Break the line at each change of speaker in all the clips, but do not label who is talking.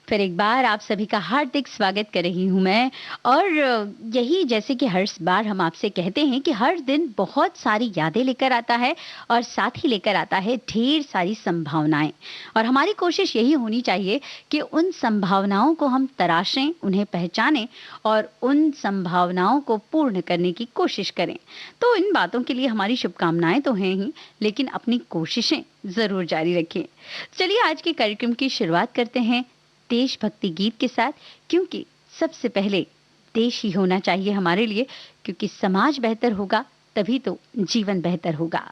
फिर एक बार आप सभी का हार्दिक स्वागत कर रही हूँ मैं। और यही जैसे कि हर बार हम आपसे कहते हैं कि हर दिन बहुत सारी यादें लेकर आता है और साथ ही लेकर आता है ढेर सारी संभावनाएं। और हमारी कोशिश यही होनी चाहिए कि उन संभावनाओं को हम तराशें, उन्हें पहचानें और उन संभावनाओं को पूर्ण करने की कोशिश करें। तो इन बातों के लिए हमारी शुभकामनाएं तो हैं ही, लेकिन अपनी कोशिशें जरूर जारी रखें। चलिए आज के कार्यक्रम की शुरुआत करते हैं देशभक्ति गीत के साथ, क्योंकि सबसे पहले देश ही होना चाहिए हमारे लिए, क्योंकि समाज बेहतर होगा तभी तो जीवन बेहतर होगा।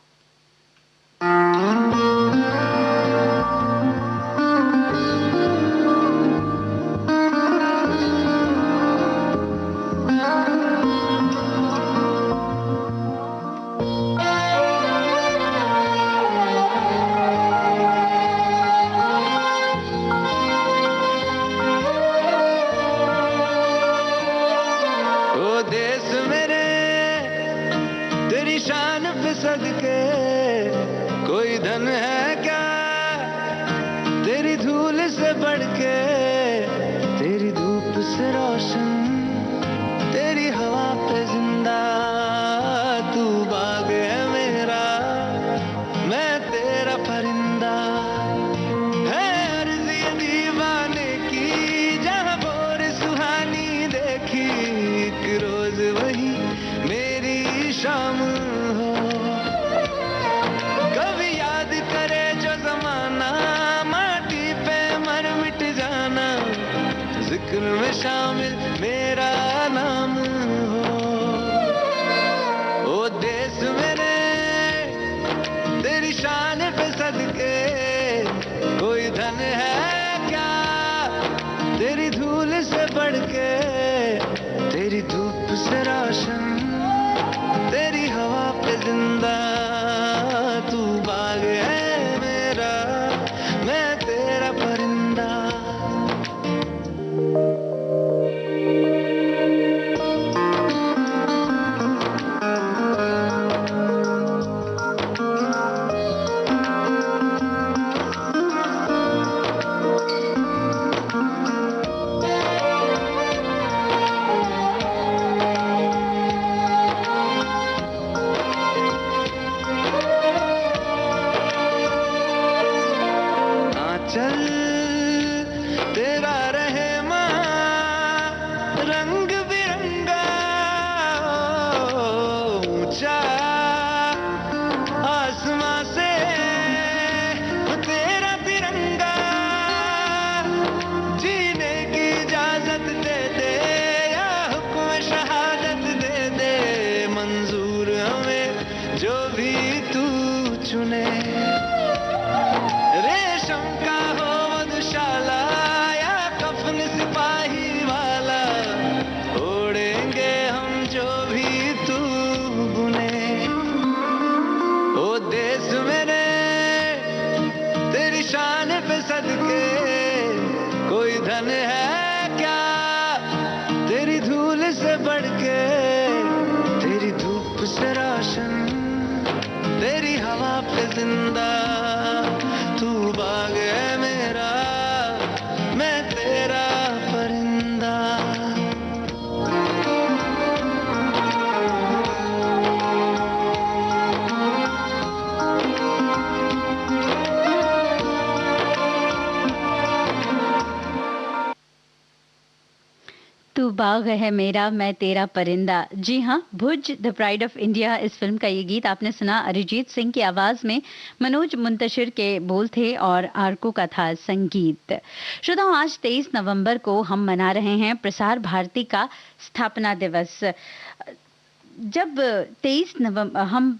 कोई धन है क्या तेरी धूल से बढ़ के, तेरी धूप से रोशन, तेरी हवा पे जिंदा। तू बाग है मेरा, मैं तेरा परिंदा। है अर्ज़ी दीवाने की, जहाँ भोर सुहानी देखी, एक रोज वही मेरी शाम हो। जिक्र में शामिल मेरा नाम हो। ओ देश मेरे तेरी शान पे सदके, कोई धन है क्या तेरी धूल से बढ़ के, तेरी धूप से रोशन, तेरी हवा पे जिंदा। तू बाग है मेरा, मैं तेरा परिंदा। रेशम का हो मधुशाला या कफन सिपाही वाला, ओढ़ेंगे हम जो भी तू बुने। ओ देश मेरे तेरी शान पे सदके, कोई धन है क्या तेरी धूल से बढ़ के, तेरी धूप से रोशन, तेरी हवा पे जिंदा। तू बाग है मेरा, मैं तेरा परिंदा।
तू बाग है मेरा, मैं तेरा परिंदा। जी हाँ, भुज द प्राइड ऑफ इंडिया, इस फिल्म का ये गीत आपने सुना अरिजीत सिंह की आवाज में। मनोज मुंतशिर के बोल थे और आरको का था संगीत। श्रोताओं, आज 23 नवंबर को हम मना रहे हैं प्रसार भारती का स्थापना दिवस। जब 23 नवंबर हम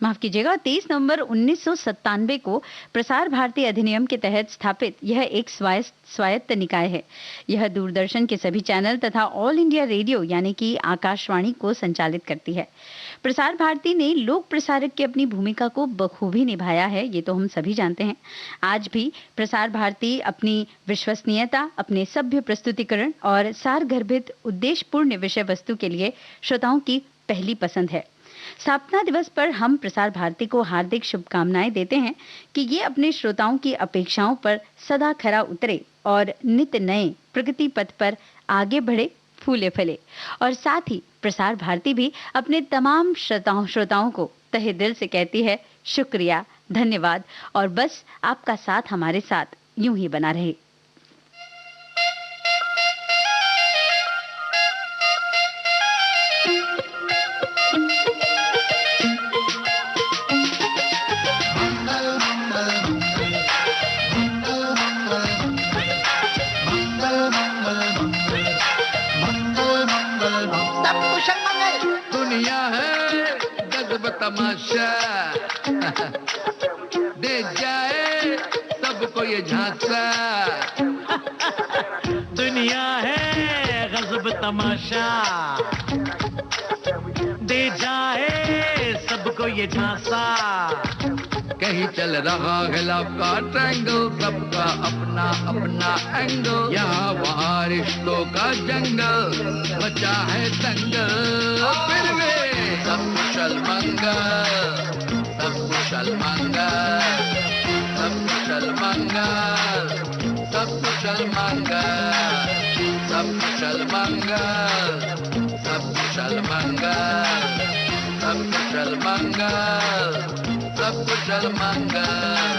माफ कीजिएगा 23 नवंबर 1997 को प्रसार भारती अधिनियम के तहत स्थापित यह एक स्वायत्त निकाय है। यह दूरदर्शन के सभी चैनल तथा ऑल इंडिया रेडियो यानी कि आकाशवाणी को संचालित करती है। प्रसार भारती ने लोक प्रसारक की अपनी भूमिका को बखूबी निभाया है, ये तो हम सभी जानते हैं। आज भी प्रसार भारती अपनी विश्वसनीयता, अपने सभ्य प्रस्तुतिकरण और सारगर्भित उद्देश्यपूर्ण विषय वस्तु के लिए श्रोताओं की पहली पसंद है। स्थापना दिवस पर हम प्रसार भारती को हार्दिक शुभकामनाएं देते हैं कि ये अपने श्रोताओं की अपेक्षाओं पर सदा खरा उतरे और नित्य नए प्रगति पथ पर आगे बढ़े, फूले फले। और साथ ही प्रसार भारती भी अपने तमाम श्रोताओं को तहे दिल से कहती है शुक्रिया, धन्यवाद, और बस आपका साथ हमारे साथ यूं ही बना रहे।
दुनिया है गजब तमाशा, दे जाए सबको ये झांसा।
दुनिया है गजब तमाशा, दे जाए सबको ये झांसा।
कहीं चल रहा है लव का ट्रैंगल, सबका अपना अपना एंगल। यहाँ वहाँ रिश्तों का जंगल, बचा है दंगल। फिर भी सब कुशल मंगल, सब कुशल मंगल, सब कुशल मंगल, सब कुशल मंगल, सब कुशल मंगल, सब कुशल मंगल, सब कुशल मंगल, सब कुशल मंगल।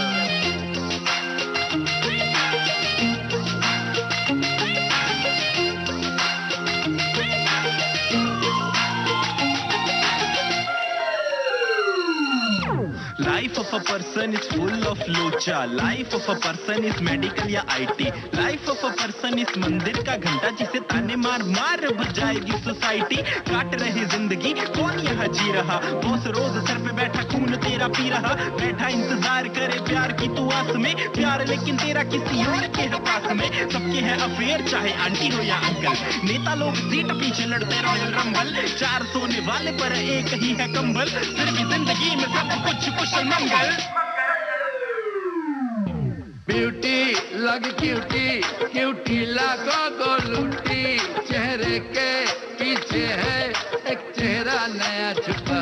Life of a person is full of लोचा, life of a person is medical या IT, life of a person is मंदिर का घंटा जिसे ताने मार मार बजाएगी सोसाइटी। काट रहे जिंदगी कौन यहाँ जी रहा, बॉस रोज सर पे बैठा खून तेरा पी रहा। बैठा इंतजार करे प्यार की तू आस में, प्यार लेकिन तेरा किसी और के है पास में। सबके है अफेयर चाहे आंटी हो या अंकल, नेता लोग सीट पीछे लड़ते रॉयल रंबल। चार सोने वाले पर एक ही है कंबल, फिर भी जिंदगी में सब कुछ कुशल मंगल।
ब्यूटी लग क्यूटी, क्यूटी लाखों को लूटी। चेहरे के पीछे है एक चेहरा नया छुपा।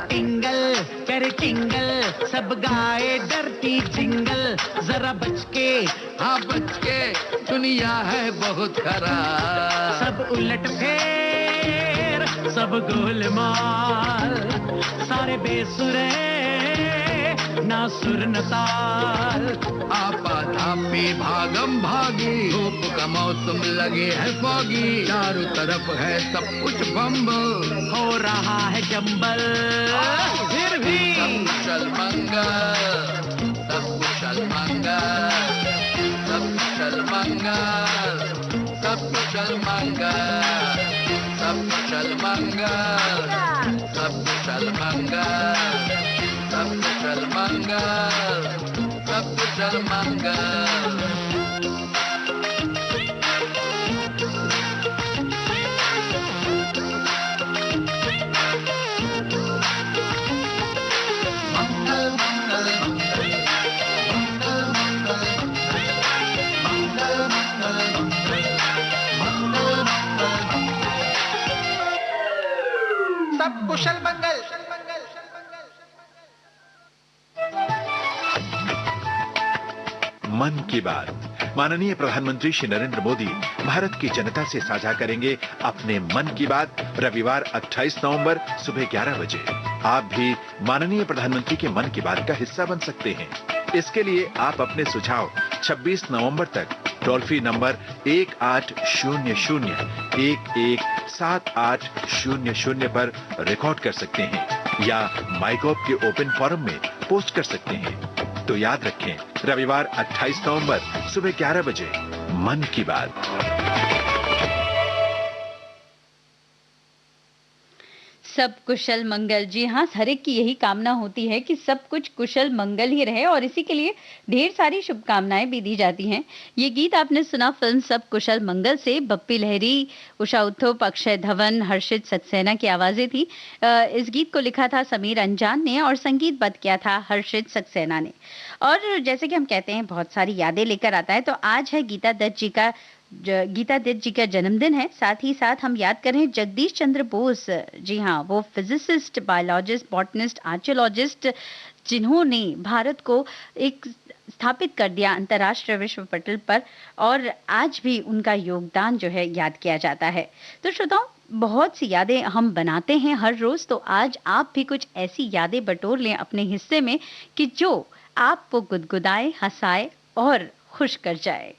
टिंगल करे टिंगल, सब गाए डरती जिंगल। जरा बच के,
हाँ बच के, दुनिया है बहुत खराब।
सब उलट फेर, सब गोलमाल। सारे बेसुरे ना सुर न ताल।
आपाधापी भागम भागी, धूप का मौसम लगे है फॉगी। चारों तरफ है सब कुछ बम्बल,
हो रहा है जंबल। फिर भी
सब कुशल मंगल, सब कुशल मंगल, सब कुशल मंगल, सब कुशल मंगल, सब कुशल मंगल, सब कुशल मंगल, सब कुशल मंगल, सब कुशल मंगल।
सब कुशल मंगल।
मन की बात। माननीय प्रधानमंत्री श्री नरेंद्र मोदी भारत की जनता से साझा करेंगे अपने मन की बात रविवार 28 नवंबर सुबह 11 बजे। आप भी माननीय प्रधानमंत्री के मन की बात का हिस्सा बन सकते हैं। इसके लिए आप अपने सुझाव 26 नवंबर तक टोल फ्री नंबर 1800-117800 पर रिकॉर्ड कर सकते हैं या माइगॉव के ओपन फोरम में पोस्ट कर सकते हैं। तो याद रखें, रविवार 28 नवंबर सुबह 11 बजे मन की बात।
सब कुशल मंगल। जी हाँ, हर एक की यही कामना होती है कि सब कुछ कुशल मंगल ही रहे और इसी के लिए ढेर सारी शुभकामनाएं भी दी जाती हैं। ये गीत आपने सुना फिल्म सब कुशल मंगल से। बप्पी लहरी, उषा उत्थुप, अक्षय धवन, हर्षित सक्सेना की आवाजें थी। इस गीत को लिखा था समीर अंजान ने और संगीतबद्ध किया था हर्षित सक्सेना ने। और जैसे कि हम कहते हैं बहुत सारी यादें लेकर आता है, तो आज है गीता दत्त जी का गीता दत्त जी का जन्मदिन है। साथ ही साथ हम याद करें जगदीश चंद्र बोस, जी हाँ, वो फिजिसिस्ट, बायोलॉजिस्ट, बॉटनिस्ट, आर्कियोलॉजिस्ट, जिन्होंने भारत को एक स्थापित कर दिया अंतर्राष्ट्रीय विश्व पटल पर, और आज भी उनका योगदान जो है याद किया जाता है। तो श्रोताओं, बहुत सी यादें हम बनाते हैं हर रोज, तो आज आप भी कुछ ऐसी यादें बटोर लें अपने हिस्से में कि जो आपको गुदगुदाए, हंसाए और खुश कर जाए।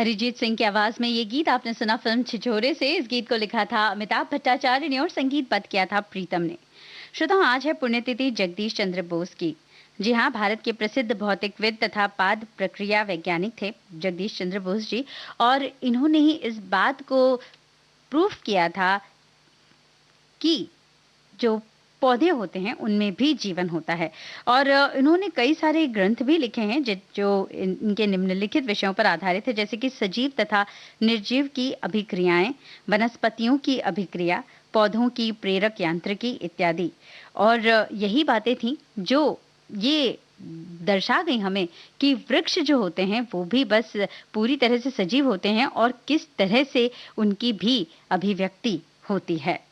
अरिजीत सिंह की आवाज में ये गीत आपने सुना फिल्म छिछोरे से। इस गीत को लिखा था अमिताभ भट्टाचार्य ने और संगीतबद्ध किया था प्रीतम ने। श्रोताओं, आज है पुण्यतिथि जगदीश चंद्र बोस की। जी हाँ, भारत के प्रसिद्ध भौतिकविद तथा पाद प्रक्रिया वैज्ञानिक थे जगदीश चंद्र बोस जी, और इन्होंने ही इस बात को प्रूफ किया था कि जो पौधे होते हैं उनमें भी जीवन होता है। और इन्होंने कई सारे ग्रंथ भी लिखे हैं जो इनके निम्नलिखित विषयों पर आधारित है, जैसे कि सजीव तथा निर्जीव की अभिक्रियाएं, वनस्पतियों की अभिक्रिया, पौधों की प्रेरक यांत्रिकी इत्यादि। और यही बातें थी जो ये दर्शा गई हमें कि वृक्ष जो होते हैं वो भी बस पूरी तरह से सजीव होते हैं और किस तरह से उनकी भी अभिव्यक्ति होती है।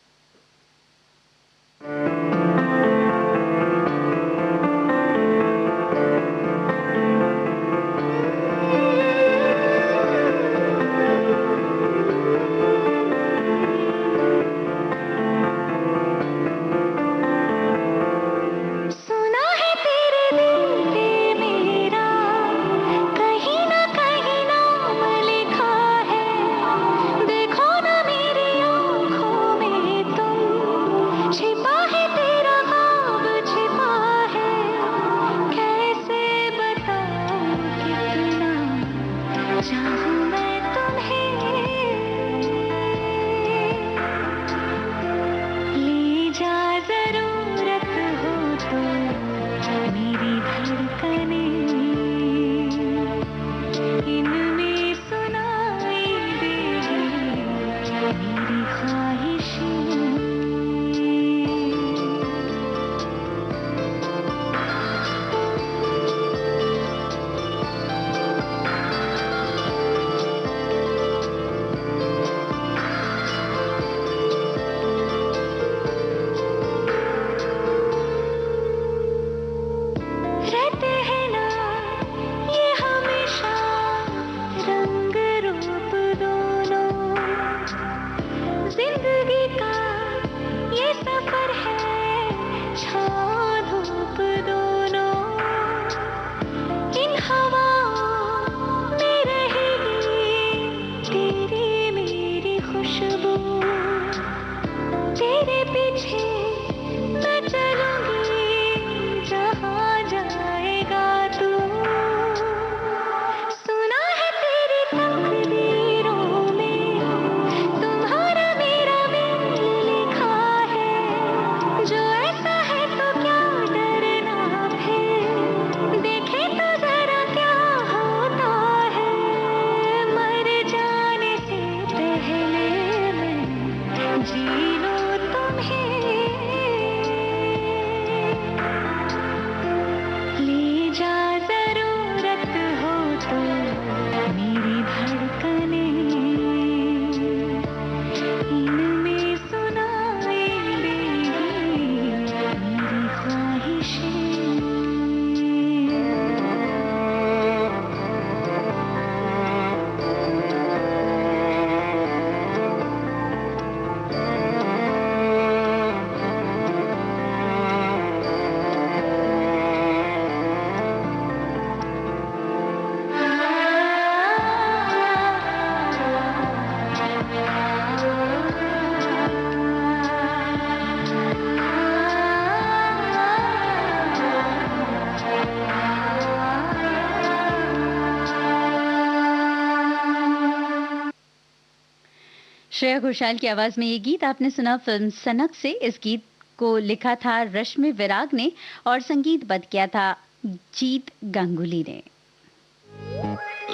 श्रेया घोषाल की आवाज में ये गीत आपने सुना फिल्म सनक से। इस गीत को लिखा था रश्मि विराग ने और संगीतबद्ध किया था जीत गांगुली ने।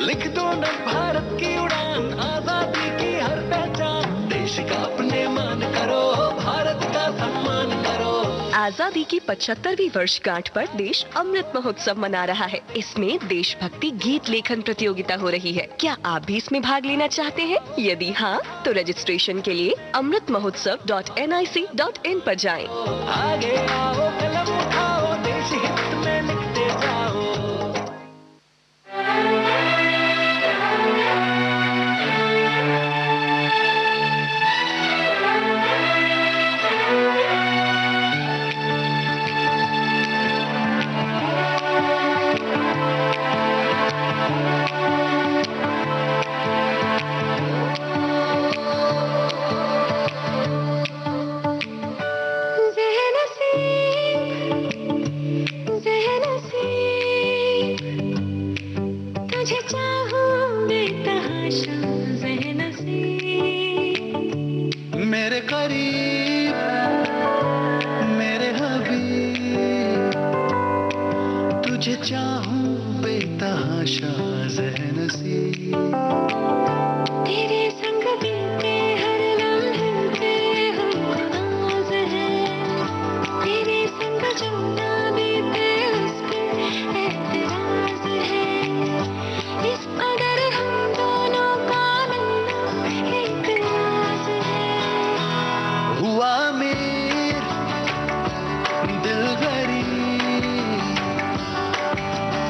लिख दो न भारत की उड़ान, आजादी की हर पहचान, देश का अपने मान करो, भारत का सम्मान करो।
आजादी की 75वीं वर्षगांठ पर देश अमृत महोत्सव मना रहा है। इसमें देशभक्ति गीत लेखन प्रतियोगिता हो रही है। क्या आप भी इसमें भाग लेना चाहते हैं? यदि हाँ, तो रजिस्ट्रेशन के लिए amritmahotsav.nic.in पर जाएं।
आगे आओ, कलम उठाओ, देश हित में लिखते जाओ। तमाशा ज़हन से मेरे करीब मेरे हबीब तुझे चाहूं बेतहाशा ज़हन से तेरे संग बीते हर लम्हे पे हमको नाज है तेरे संग जो ना बीते उस पे एतराज है इस अगर हम दोनों का मिलना एक राज है हुआ मेर दिल गरीब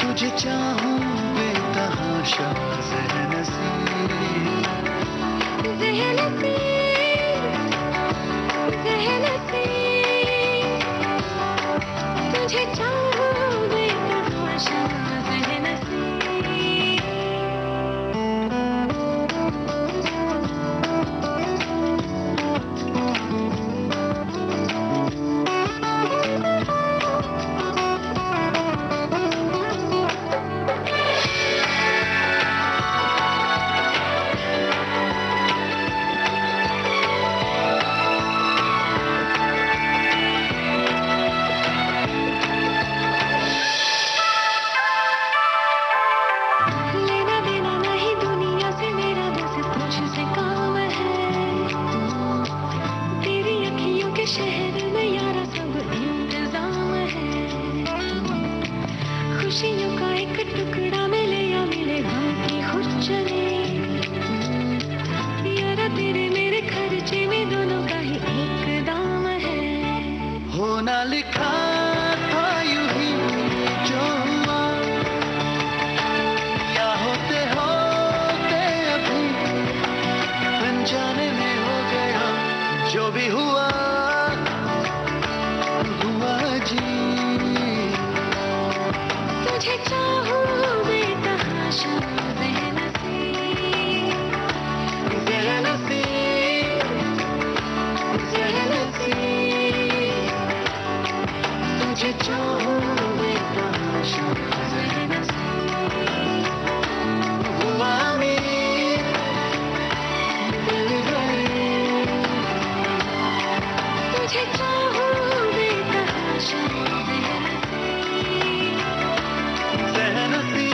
तुझे चाहूं बेतहाशा ज़हन से तुझे चाहूं बेतहाशा ज़हन से लेना देना नहीं दुनिया से मेरा बस तुझसे काम है तेरी अखियों के शहर में यारा सब इंतजाम है खुशियों का एक टुकड़ा मिले या मिले गम की खुश चले यारा तेरे मेरे खर्चे में दोनों का ही एक दाम है होना लिखा था यूं ही जो हुआ या होते होते अभी अनजाने में हो गया जो भी हुआ हुआ जी तुझे चाहूं बेतहाशा ज़हन से ज़हन से ज़हन से तुझे चाहूं बेतहाशा ज़हन से हुआ मेर दिल गरीब तुझे चाहूं बेतहाशा ज़हन से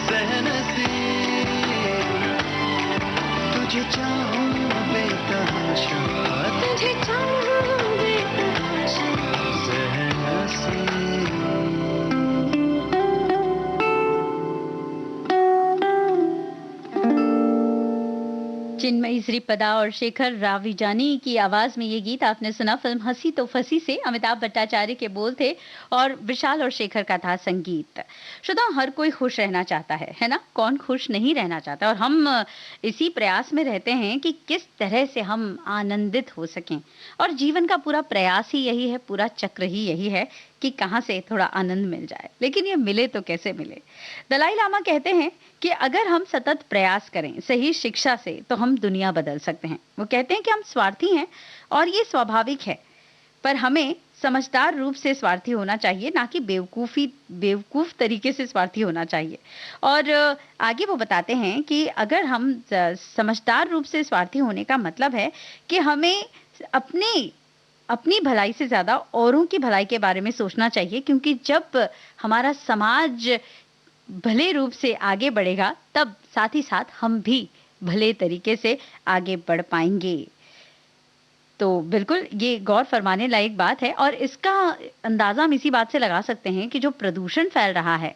ज़हन से तुझे चाहूं बेतहाशा तुझे चाहूं बेतहाशा ज़हन से
चिन्मयी श्रीपदा और शेखर राविजानी की आवाज में ये गीत आपने सुना। फिल्म हंसी तो फंसी से अमिताभ भट्टाचार्य के बोल थे और विशाल और शेखर का था संगीत। श्रोताओ, हर कोई खुश रहना चाहता है ना? कौन खुश नहीं रहना चाहता? और हम इसी प्रयास में रहते हैं कि किस तरह से हम आनंदित हो सकें। और जीवन का पूरा प्रयास ही यही है, पूरा चक्र ही यही है कि कहाँ से थोड़ा आनंद मिल जाए। लेकिन ये मिले तो कैसे मिले? दलाई लामा कहते हैं कि अगर हम सतत प्रयास करें सही शिक्षा से तो हम दुनिया बदल सकते हैं। वो कहते हैं कि हम स्वार्थी हैं और ये स्वाभाविक है, पर हमें समझदार रूप से स्वार्थी होना चाहिए, ना कि बेवकूफ तरीके से स्वार्थी होना चाहिए। और आगे वो बताते हैं कि अगर हम समझदार रूप से स्वार्थी होने का मतलब है कि हमें अपनी भलाई से ज्यादा औरों की भलाई के बारे में सोचना चाहिए, क्योंकि जब हमारा समाज भले रूप से आगे बढ़ेगा तब साथ ही साथ हम भी भले तरीके से आगे बढ़ पाएंगे। तो बिल्कुल ये गौर फरमाने लायक बात है। और इसका अंदाजा हम इसी बात से लगा सकते हैं कि जो प्रदूषण फैल रहा है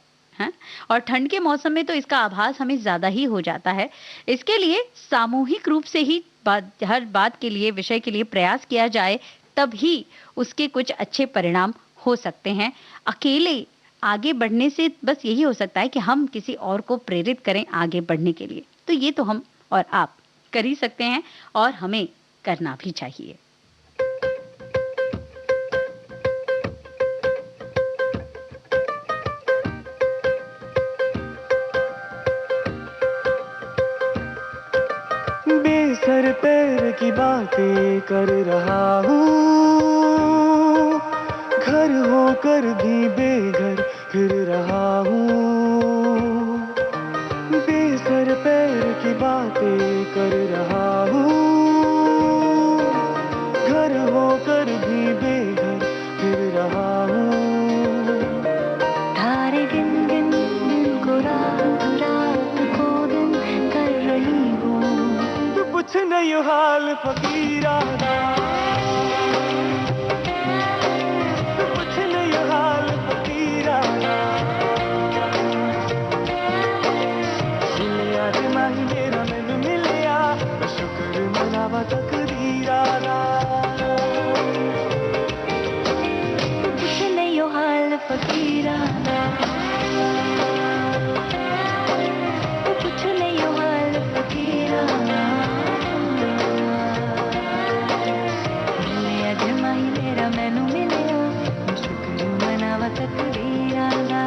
और ठंड के मौसम में तो इसका आभास हमें ज्यादा ही हो जाता है। इसके लिए सामूहिक रूप से ही हर बात के लिए, विषय के लिए प्रयास किया जाए, तब ही उसके कुछ अच्छे परिणाम हो सकते हैं। अकेले आगे बढ़ने से बस यही हो सकता है कि हम किसी और को प्रेरित करें आगे बढ़ने के लिए। तो ये तो हम और आप कर ही सकते हैं और हमें करना भी चाहिए।
बेसर पैर की बातें कर रहा हूँ, घर होकर भी बेघर फिर रहा हूँ।
बातें कर रहा हूँ, घर होकर भी बेघर फिर रहा हूँ।
तारे गिन गिन दिन को रात, रात को दिन कर रही हूँ।
तू कुछ नहीं हाल फकीराना, तू कुछ नहीं हाल फकीराना। मिलिया रे माही मेरा मैनू मिलिया, मैं शुक्र मनावा तकदीराना।
तू कुछ नहीं हो हाल फकीराना, तू कुछ नहीं हो हाल फकीराना। मिलिया जे माही मेरा मैनू मिलिया, मैं शुक्र मनावा तकदीराना।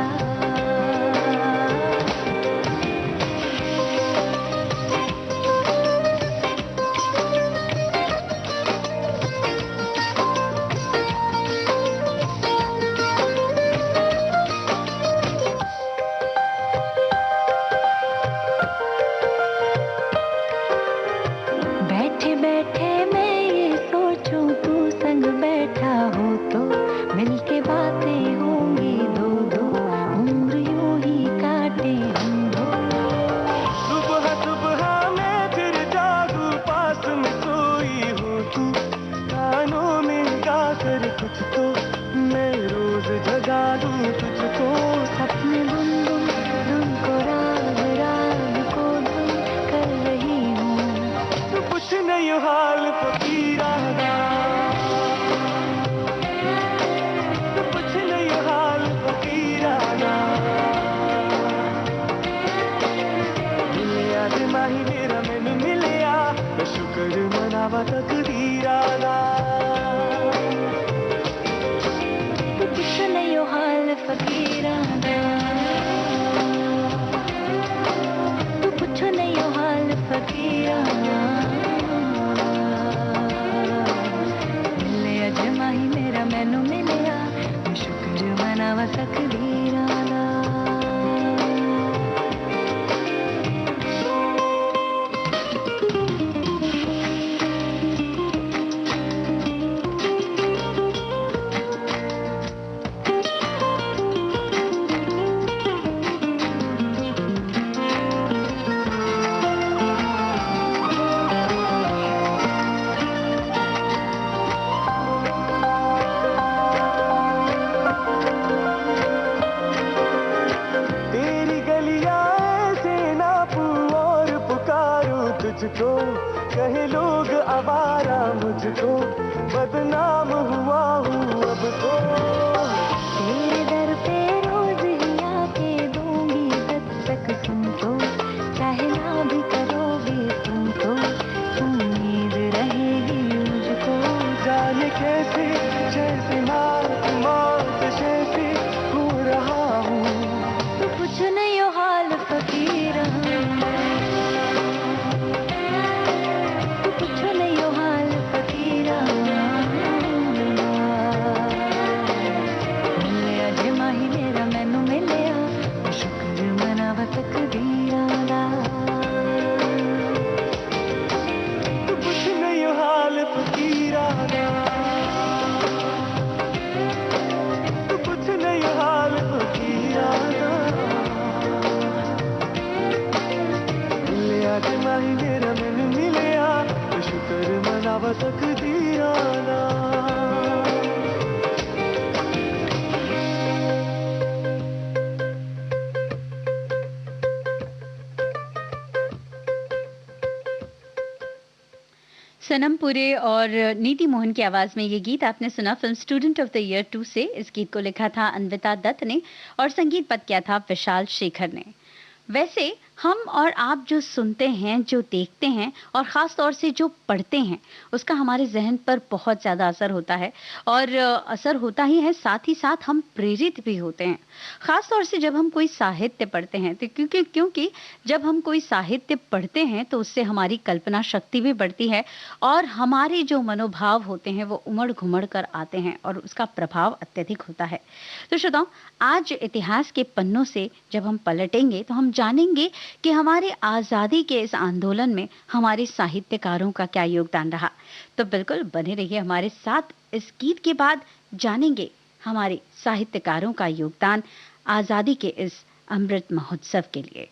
बैठे बैठे मैं ये सोचूं, तू संग बैठा हो तो मिलके बातें होंगी दो दो, उम्र यूं ही काटे हम दो।
सुबह सुबह मैं फिर जागू, पास में सोई हूँ तू, कानों में गा कर कुछ तो मैं रोज जगा दूँ तुझको।
अपने बुन बुन धुन को राग, राग को धुन कर रही हूँ।
तू कुछ नहीं हाल फकीराना, तू कुछ नहीं हाल फकीराना। मिलिया रे माही मेरा मैनू मिलिया, मैं शुक्र मनावा तकदीराना।
तू कुछ नहीं हो हाल फकीराना, तू कुछ नहीं हो हाल फकीराना। मिलिया जे माही मेरा मैनू मिलिया, मैं शुक्र मनावा तकदीराना।
तेरी गलियां ऐसे नापूं और पुकारूं तुझको, कहे लोग आवारा मुझको, बदनाम हुआ हूँ अब तो।
तेरे दर पे रोज ही आके दूंगी दस्तक, सुन तो चाहे ना भी करोगे तुम तो, उम्मीद रहेगी मुझको।
जाने कैसे जैसे नाक मौत जैसे हो रहा हूँ।
तू कुछ नहीं हो हाल फकीराना, तू कुछ नहीं हो हाल फकीराना। मिलिया जे माही मेरा मैनू मिलिया, मैं शुक्र मनावा तकदीराना।
तू कुछ नहीं हाल फकीराना, तू कुछ नहीं हाल फकीराना। मिलिया रे माही मेरा मैनू मिलिया, मैं शुक्र मनावा तकदीराना।
सनम पुरे और नीति मोहन की आवाज में ये गीत आपने सुना film student of the year 2 से। इस गीत को लिखा था अन्विता दत्त ने और संगीतबद्ध किया था विशाल शेखर ने। वैसे हम और आप जो सुनते हैं, जो देखते हैं और ख़ास तौर से जो पढ़ते हैं, उसका हमारे जहन पर बहुत ज़्यादा असर होता है और असर होता ही है, साथ ही साथ हम प्रेरित भी होते हैं। ख़ास तौर से जब हम कोई साहित्य पढ़ते हैं तो क्योंकि जब हम कोई साहित्य पढ़ते हैं तो उससे हमारी कल्पना शक्ति भी बढ़ती है और हमारे जो मनोभाव होते हैं वो उमड़ घुमड़ कर आते हैं और उसका प्रभाव अत्यधिक होता है। तो श्रोताओं, आज इतिहास के पन्नों से जब हम पलटेंगे तो हम जानेंगे कि हमारी आज़ादी के इस आंदोलन में हमारे साहित्यकारों का क्या योगदान रहा। तो बिल्कुल बने रहिए हमारे साथ। इस गीत के बाद जानेंगे हमारे साहित्यकारों का योगदान आज़ादी के इस अमृत महोत्सव के लिए।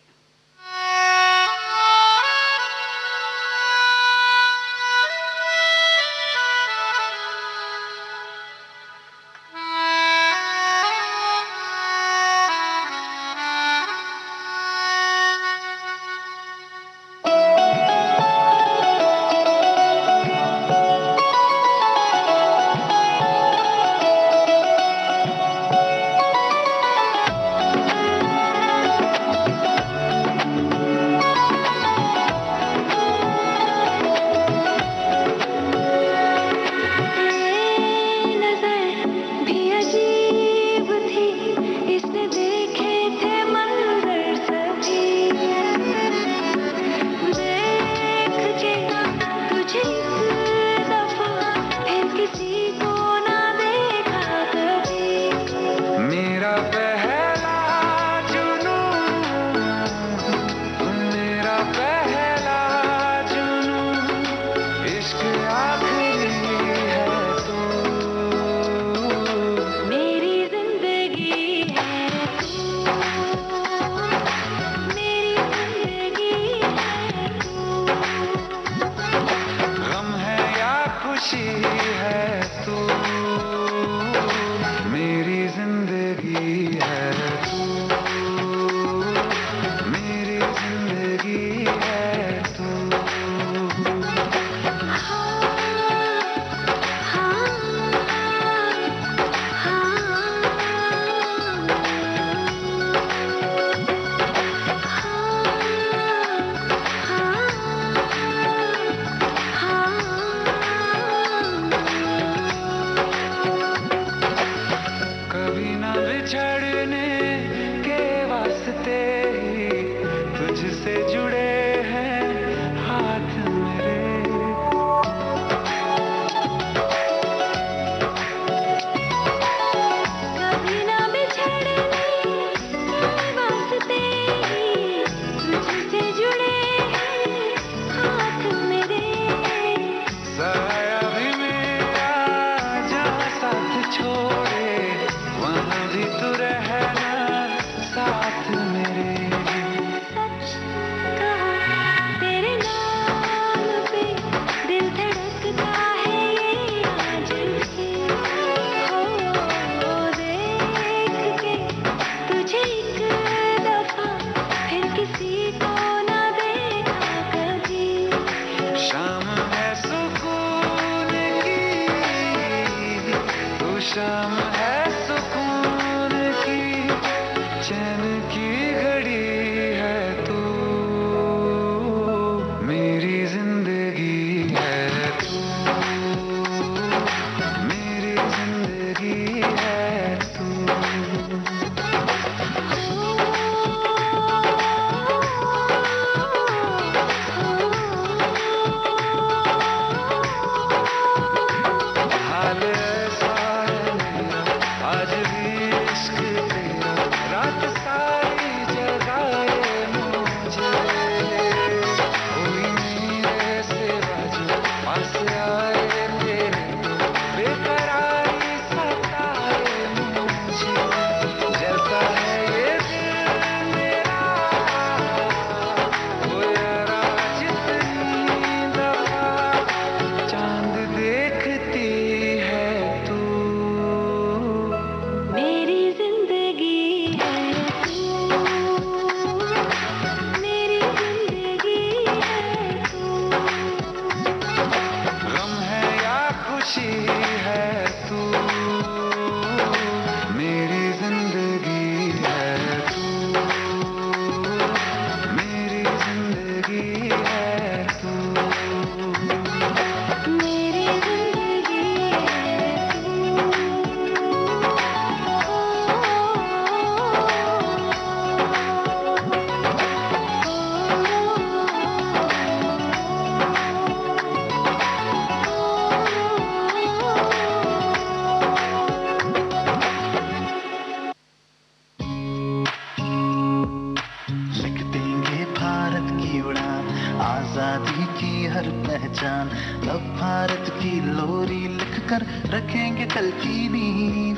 आजादी की हर पहचान, अब भारत की लोरी लिखकर रखेंगे कल की नींव।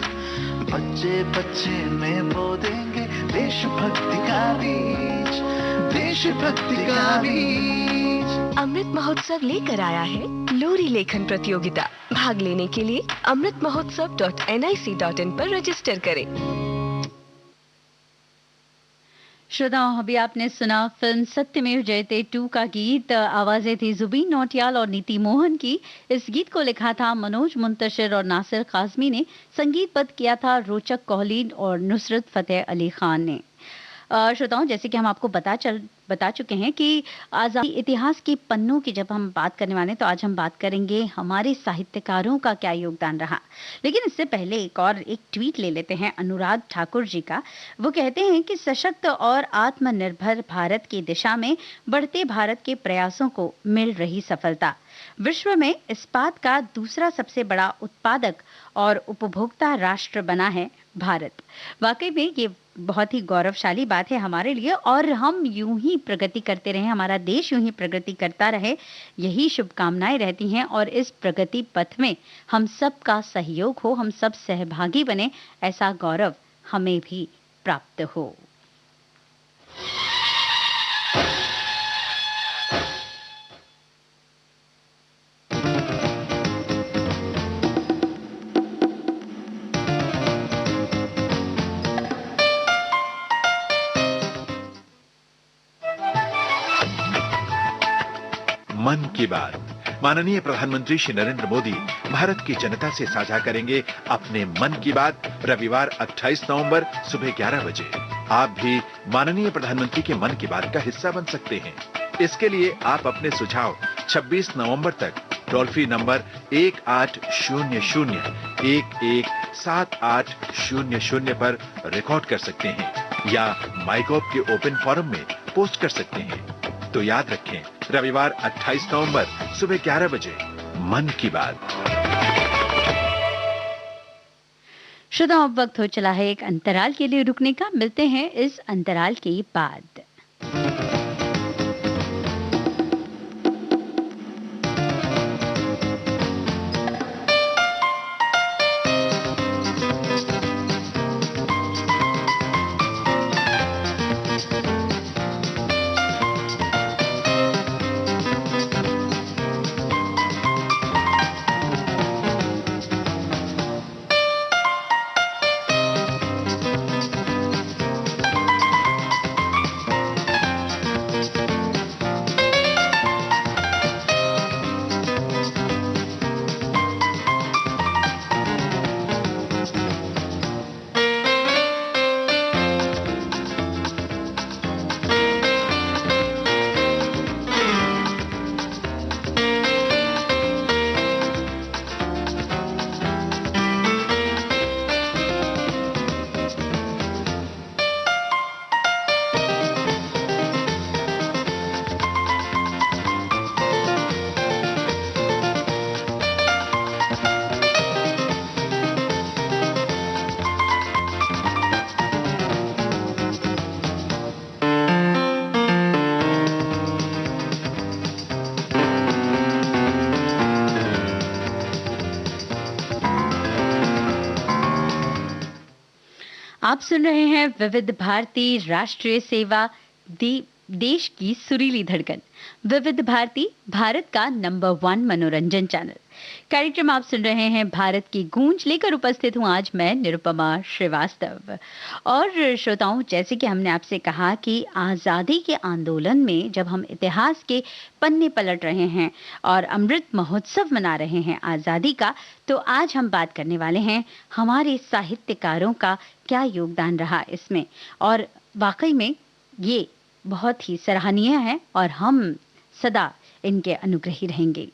बच्चे बच्चे में बो देंगे देशभक्ति का बीज, देशभक्ति का बीज।
अमृत महोत्सव लेकर आया है लोरी लेखन प्रतियोगिता। भाग लेने के लिए amritmahotsav.nic.in पर रजिस्टर करें।
श्रोताओं, अभी आपने सुना फिल्म सत्यमेव जयते 2 का गीत। आवाजें थी जुबीन नौटियाल और नीति मोहन की। इस गीत को लिखा था मनोज मुंतशिर और नासिर काज़मी ने। संगीतबद्ध किया था रोचक कोहली और नुसरत फतेह अली खान ने। श्रोताओं, जैसे कि हम आपको बता चुके हैं कि आज़ादी इतिहास की पन्नों की जब हम बात करने वाले हैं, तो आज हम बात करेंगे हमारे साहित्यकारों का क्या योगदान रहा। लेकिन इससे पहले एक ट्वीट ले लेते हैं अनुराग ठाकुर जी का। वो कहते हैं कि सशक्त और आत्मनिर्भर भारत की दिशा में बढ़ते भारत के प्रयासों को मिल रही सफलता। विश्व में इस्पात का दूसरा सबसे बड़ा उत्पादक और उपभोक्ता राष्ट्र बना है भारत। वाकई में ये बहुत ही गौरवशाली बात है हमारे लिए, और हम यूं ही प्रगति करते रहें, हमारा देश यूं ही प्रगति करता रहे, यही शुभकामनाएं रहती हैं। और इस प्रगति पथ में हम सब का सहयोग हो, हम सब सहभागी बने, ऐसा गौरव हमें भी प्राप्त हो।
मन की बात। माननीय प्रधानमंत्री श्री नरेंद्र मोदी भारत की जनता से साझा करेंगे अपने मन की बात रविवार 28 नवंबर सुबह 11 बजे। आप भी माननीय प्रधानमंत्री के मन की बात का हिस्सा बन सकते हैं। इसके लिए आप अपने सुझाव 26 नवंबर तक टोल फ्री नंबर 1800-117800 पर रिकॉर्ड कर सकते हैं या माइगॉव के ओपन फोरम में पोस्ट कर सकते हैं। तो याद रखें, रविवार 28 नवंबर सुबह 11 बजे मन की बात।
श्रोताओं, अब वक्त हो चला है एक अंतराल के लिए रुकने का। मिलते हैं इस अंतराल के बाद। आप सुन रहे हैं विविध भारती राष्ट्रीय सेवा देश की सुरीली धड़कन। विविध भारती भारत का नंबर 1 मनोरंजन चैनल। कार्यक्रम आप सुन रहे हैं भारत की गूंज। लेकर उपस्थित हूं आज मैं निरुपमा श्रीवास्तव। और श्रोताओं, जैसे कि हमने आपसे कहा कि आज़ादी के आंदोलन में जब हम इतिहास के पन्ने पलट रहे हैं और अमृत महोत्सव मना रहे हैं आज़ादी का, तो आज हम बात करने वाले हैं हमारे साहित्यकारों का क्या योगदान रहा इसमें। और वाकई में ये बहुत ही सराहनीय है और हम सदा इनके अनुग्रही रहेंगे।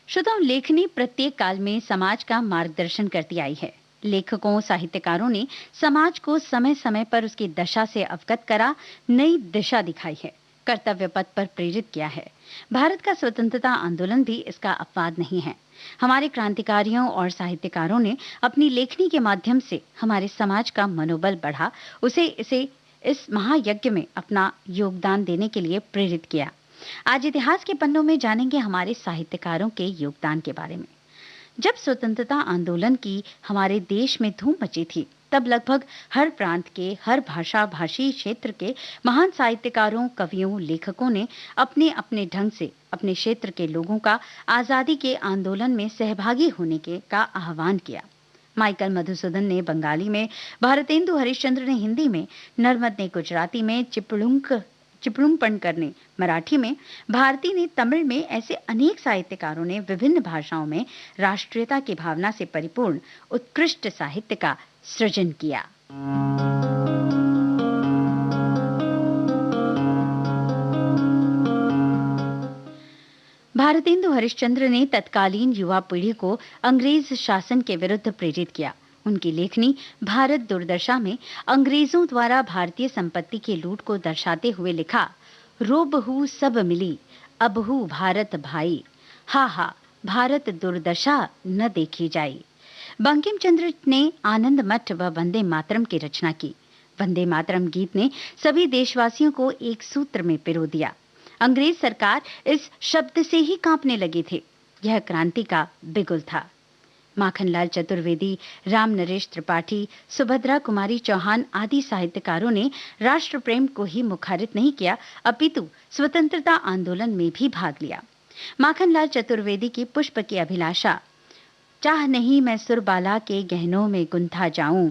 श्रोताओं, लेखनी प्रत्येक काल में समाज का मार्गदर्शन करती आई है। लेखकों, साहित्यकारों ने समाज को समय समय पर उसकी दशा से अवगत करा, नई दिशा दिखाई है। कर्तव्य पथ पर प्रेरित किया है। भारत का स्वतंत्रता आंदोलन भी इसका अपवाद नहीं है। हमारे क्रांतिकारियों और साहित्यकारों ने अपनी लेखनी के माध्यम से हमारे समाज का मनोबल बढ़ा, इसे इस महायज्ञ में अपना योगदान देने के लिए प्रेरित किया। आज इतिहास के पन्नों में जानेंगे हमारे साहित्यकारों के योगदान के बारे में। जब स्वतंत्रता आंदोलन की हमारे देश में धूम मची थी, तब लगभग हर प्रांत के, हर भाषा भाषी क्षेत्र के महान साहित्यकारों, कवियों, लेखकों ने अपने अपने ढंग से अपने क्षेत्र के लोगों का आजादी के आंदोलन में सहभागी होने का आह्वान किया। माइकल मधुसूदन ने बंगाली में, भारतेंदु हरिश्चंद्र ने हिंदी में, नर्मद ने गुजराती में, चिपळूणपणकर ने मराठी में, भारती ने तमिल में, ऐसे अनेक साहित्यकारों ने विभिन्न भाषाओं में राष्ट्रीयता की भावना से परिपूर्ण उत्कृष्ट साहित्य का सृजन किया। भारतेंदु हरिश्चंद्र ने तत्कालीन युवा पीढ़ी को अंग्रेज शासन के विरुद्ध प्रेरित किया। उनकी लेखनी भारत दूरदर्शा में अंग्रेजों द्वारा भारतीय संपत्ति की लूट को दर्शाते हुए लिखा, रोबहू सब मिली, अबहू भारत भाई, हा हा भारत दुर्दशा न देखी जाई। बंकिम चंद्र ने आनंद मठ व वंदे मातरम की रचना की। वंदे मातरम गीत ने सभी देशवासियों को एक सूत्र में पिरो दिया। अंग्रेज सरकार इस शब्द से ही कांपने लगी थी। यह क्रांति का बिगुल था। माखनलाल चतुर्वेदी, राम नरेश त्रिपाठी, सुभद्रा कुमारी चौहान आदि साहित्यकारों ने राष्ट्र प्रेम को ही मुखारित नहीं किया, अपितु स्वतंत्रता आंदोलन में भी भाग लिया। माखनलाल चतुर्वेदी की पुष्प की अभिलाषा, चाह नहीं मैं सुरबाला के गहनों में गुंथा जाऊं,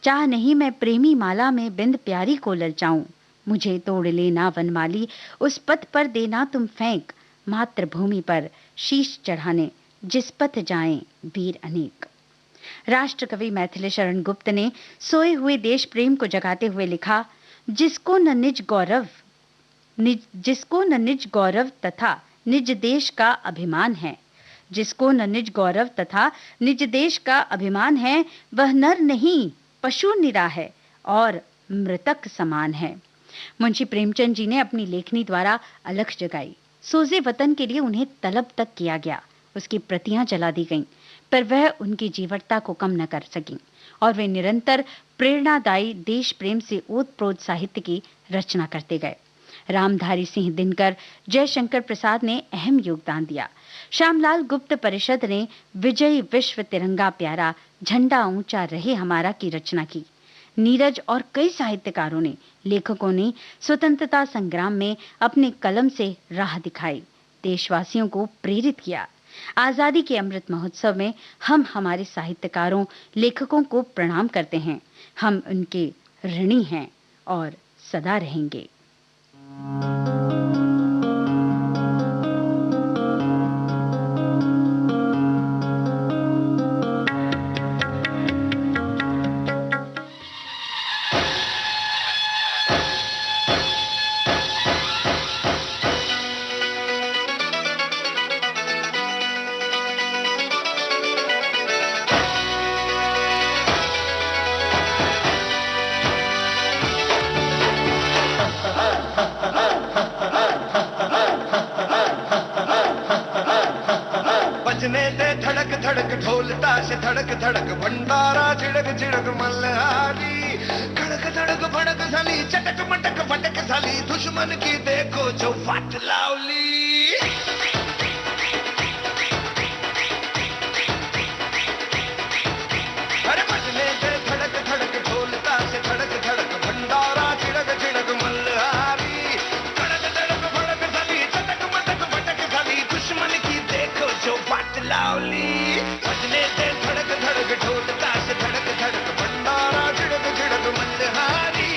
चाह नहीं मैं प्रेमी माला में बिंद प्यारी को ललचाऊं, मुझे तोड़ लेना वनमाली, उस पथ पर देना तुम फेंक, मातृभूमि पर शीश चढ़ाने जिस पथ जाएं वीर अनेक। राष्ट्रकवि मैथिली शरण गुप्त ने सोए हुए देश प्रेम को जगाते हुए लिखा, जिसको न निज गौरव तथा निज देश का अभिमान है, जिसको न निज गौरव तथा निज देश का अभिमान है, वह नर नहीं पशु निरा है और मृतक समान है। मुंशी प्रेमचंद जी ने अपनी लेखनी द्वारा अलख जगाई। सोजे वतन के लिए उन्हें तलब तक किया गया, उसकी प्रतियां जला दी गईं, पर वह उनकी जीवटता को कम न कर सकीं और वे निरंतर प्रेरणादायी देश प्रेम से ओतप्रोत साहित्य की रचना करते गए। रामधारी सिंह दिनकर, जयशंकर प्रसाद ने अहम योगदान दिया। श्यामलाल गुप्त परिषद ने विजय विश्व तिरंगा प्यारा, झंडा ऊंचा रहे हमारा की रचना की। नीरज और कई साहित्यकारों ने, लेखकों ने स्वतंत्रता संग्राम में अपने कलम से राह दिखाई, देशवासियों को प्रेरित किया। आजादी के अमृत महोत्सव में हम हमारे साहित्यकारों, लेखकों को प्रणाम करते हैं। हम उनके ऋणी हैं और सदा रहेंगे।
बजने दे धड़क धड़क ढोल ताश धड़क धड़क भंडारा झिड़क झिड़क मल्हारी, खड़क धड़क भड़क साली, चटक मटक फटक साली, दुश्मन की देखो जो फाट लावली। अरे बजने दे धड़क धड़क ढोल ताश धड़क धड़क भंडारा झिड़क झिड़क मल्हारी, खड़क धड़क भड़क साली, चटक मटक फटक साली, दुश्मन की देखो जो फाट लावली। बजने दे धड़क धड़क ढोल ताश धड़क धड़क भंडारा झिड़क झिड़क मल्हारी,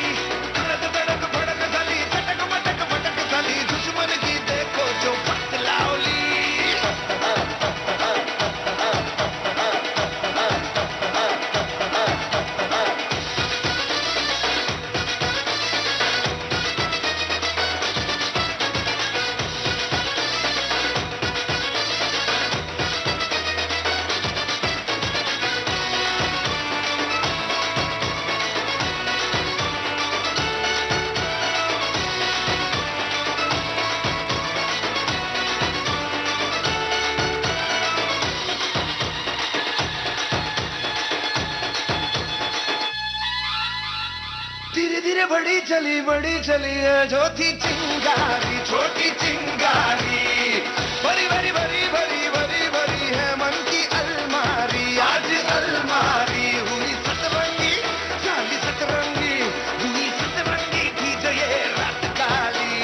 खड़क धड़क भड़क साली, चटक मटक फटक साली, दुश्मन की देखो बड़ी चली है जो थी चिंगारी, छोटी चिंगारी। बड़ी बड़ी बड़ी बड़ी बड़ी बड़ी है मन की अलमारी, आज अलमारी हुई सतरंगी, चांदी सतरंगी हुई सतरंगी थी जो ये रात काली।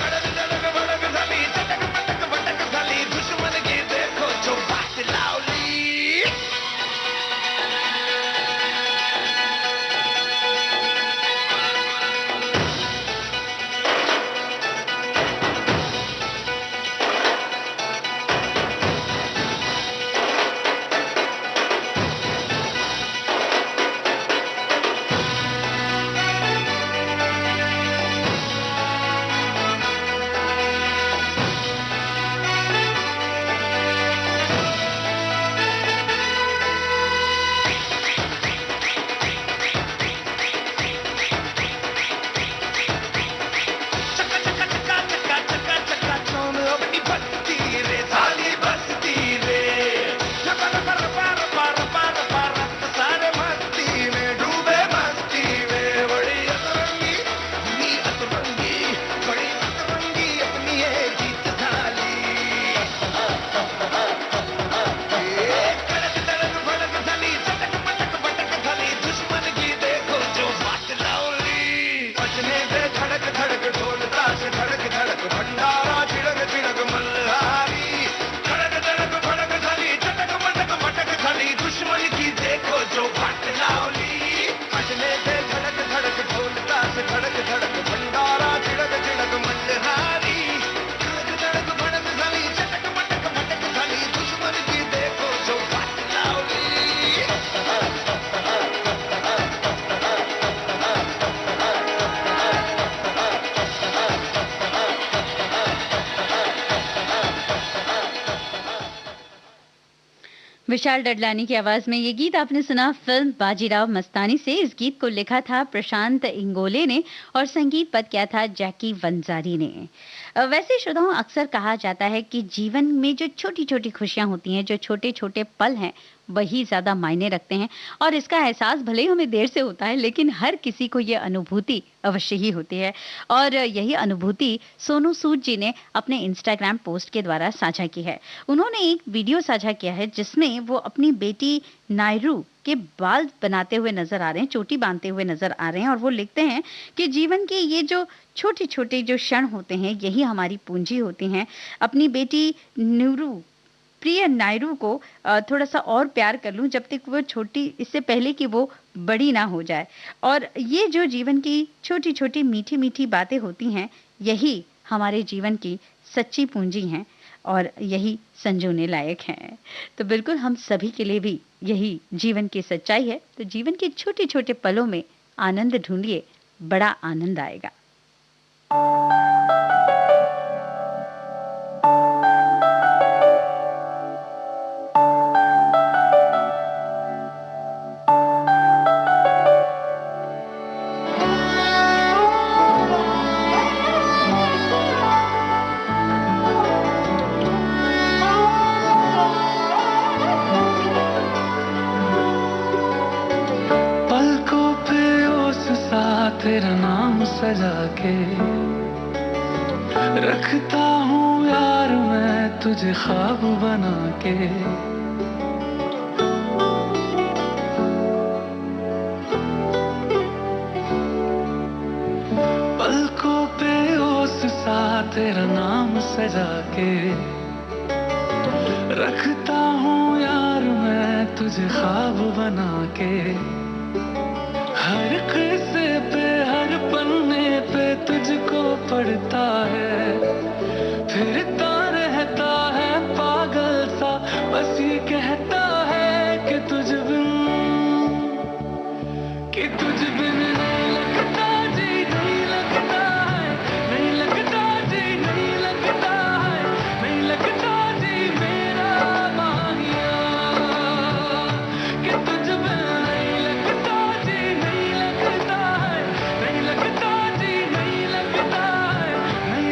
अड़क दड़क भड़क साली, चटक पटक भटक साली, दुश्मन की देखो जो बात लावली।
विशाल डडलानी की आवाज में ये गीत आपने सुना फिल्म बाजीराव मस्तानी से। इस गीत को लिखा था प्रशांत इंगोले ने और संगीत पद किया था जैकी वंजारी ने। वैसे श्रोताओं, अक्सर कहा जाता है कि जीवन में जो छोटी छोटी खुशियां होती हैं, जो छोटे छोटे पल हैं, वही ज्यादा मायने रखते हैं। और इसका एहसास भले ही हमें देर से होता है, लेकिन हर किसी को ये अनुभूति अवश्य ही होती है। और यही अनुभूति सोनू सूद जी ने अपने इंस्टाग्राम पोस्ट के द्वारा साझा की है। उन्होंने एक वीडियो साझा किया है जिसमें वो अपनी बेटी नायरू के बाल बनाते हुए नजर आ रहे हैं, चोटी बांधते हुए नजर आ रहे हैं। और वो लिखते हैं कि जीवन के ये जो छोटे छोटे जो क्षण होते हैं, यही हमारी पूंजी होती हैं। अपनी बेटी न्यूरू प्रिय नायरू को थोड़ा सा और प्यार कर लूं जब तक वो छोटी, इससे पहले कि वो बड़ी ना हो जाए। और ये जो जीवन की छोटी छोटी मीठी मीठी बातें होती हैं, यही हमारे जीवन की सच्ची पूंजी हैं और यही संजोने लायक हैं। तो बिल्कुल हम सभी के लिए भी यही जीवन की सच्चाई है। तो जीवन के छोटे छोटे पलों में आनंद ढूंढिए, बड़ा आनंद आएगा।
तेरा नाम सजा के रखता हूँ यार मैं तुझे ख्वाब बना के। पलकों पे ओस सा तेरा नाम सजा के रखता हूँ यार मैं तुझे ख्वाब बना के। हर किस्से पे हर पन्ने पे तुझको पढ़ता है, फिरता रहता है पागल सा, बस ये कहता है कि तुझ बिन नहीं लगता जी, नहीं लगता है, नहीं लगता जी, नहीं लगता है, नहीं लगता जी मेरा माहिया, कि तुझ बिन नहीं लगता जी, नहीं लगता है, नहीं लगता जी, नहीं लगता है, नहीं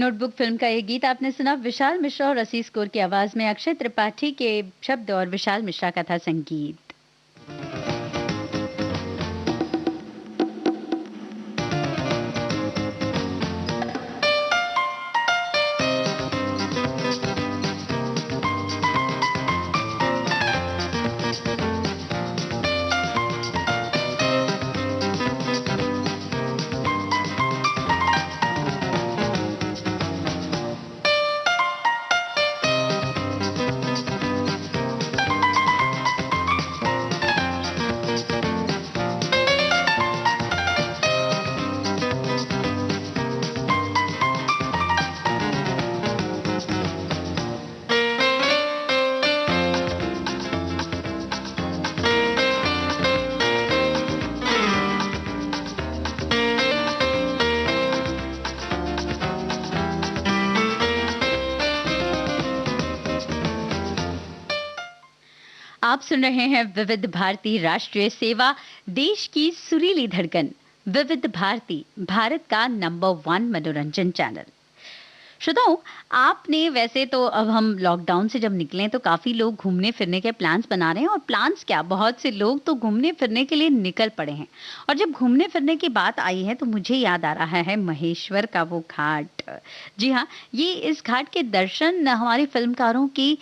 नोटबुक फिल्म का ये गीत आपने सुना विशाल मिश्रा और असीस कौर की आवाज में। अक्षय त्रिपाठी के शब्द और विशाल मिश्रा का था संगीत। आप सुन रहे हैं विविध भारती राष्ट्रीय सेवा, देश की सुरीली धड़कन। विविध भारती, भारत का नंबर 1 मनोरंजन चैनल। श्रोताओं, आपने वैसे तो अब हम लॉकडाउन से जब निकले तो काफी लोग घूमने फिरने के प्लान्स बना रहे हैं, और प्लान्स क्या, बहुत से लोग तो घूमने फिरने के लिए निकल पड़े हैं। और जब घूमने फिरने की बात आई है तो मुझे याद आ रहा है महेश्वर का वो घाट। जी हाँ, ये इस घाट के दर्शन हमारे फिल्मकारों की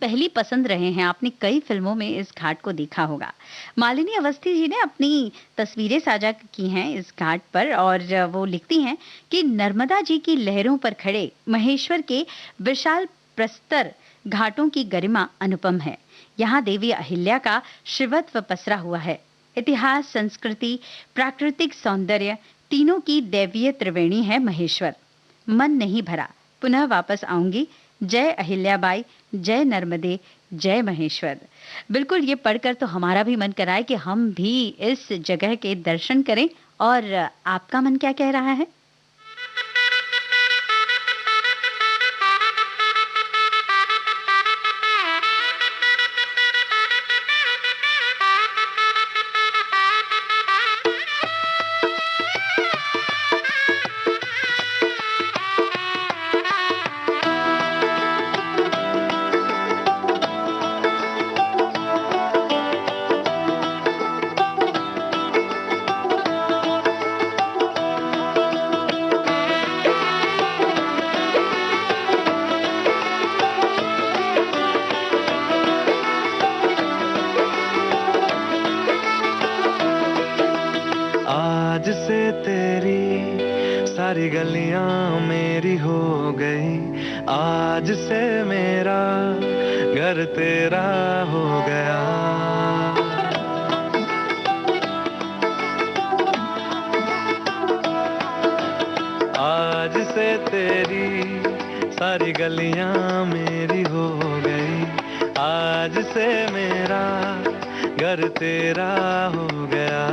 पहली पसंद रहे हैं। आपने कई फिल्मों में इस घाट को देखा होगा। मालिनी अवस्थी जी ने अपनी तस्वीरें साझा की हैं इस घाट पर, और वो लिखती हैं कि नर्मदा जी की लहरों पर खड़े महेश्वर के विशाल प्रस्तर घाटों की गरिमा अनुपम है। यहाँ देवी अहिल्या का शिवत्व पसरा हुआ है। इतिहास, संस्कृति, प्राकृतिक सौंदर्य तीनों की दैवीय त्रिवेणी है महेश्वर। मन नहीं भरा, पुनः वापस आऊंगी। जय अहिल्याबाई, जय नर्मदे, जय महेश्वर। बिल्कुल, ये पढ़कर तो हमारा भी मन कराए कि हम भी इस जगह के दर्शन करें। और आपका मन क्या कह रहा है?
आज से तेरी सारी गलियां मेरी हो गई, आज से मेरा घर तेरा हो गया। आज से तेरी सारी गलियां मेरी हो गई, आज से मेरा घर तेरा हो गया।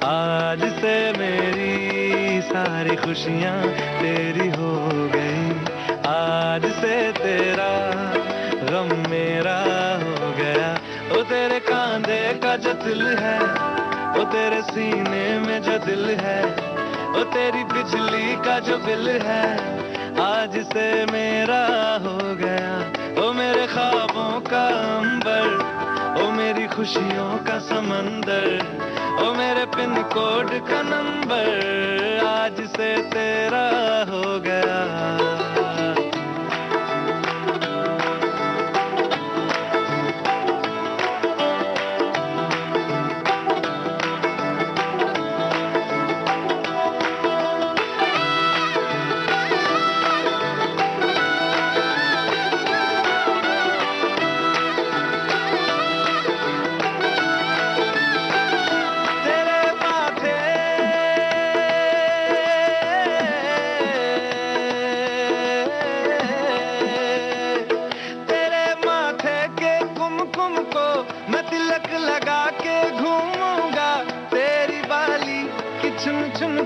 आज से मेरी सारी खुशियाँ तेरी हो गई, आज से तेरा गम मेरा हो गया। ओ तेरे कांधे का जो दिल है, ओ तेरे सीने में जो दिल है, ओ तेरी बिजली का जो बिल है, आज से मेरा हो गया। ओ मेरे ख्वाबों का अंबर, ओ मेरी खुशियों का समंदर, ओ मेरे पिन कोड का नंबर, आज से तेरा हो गया।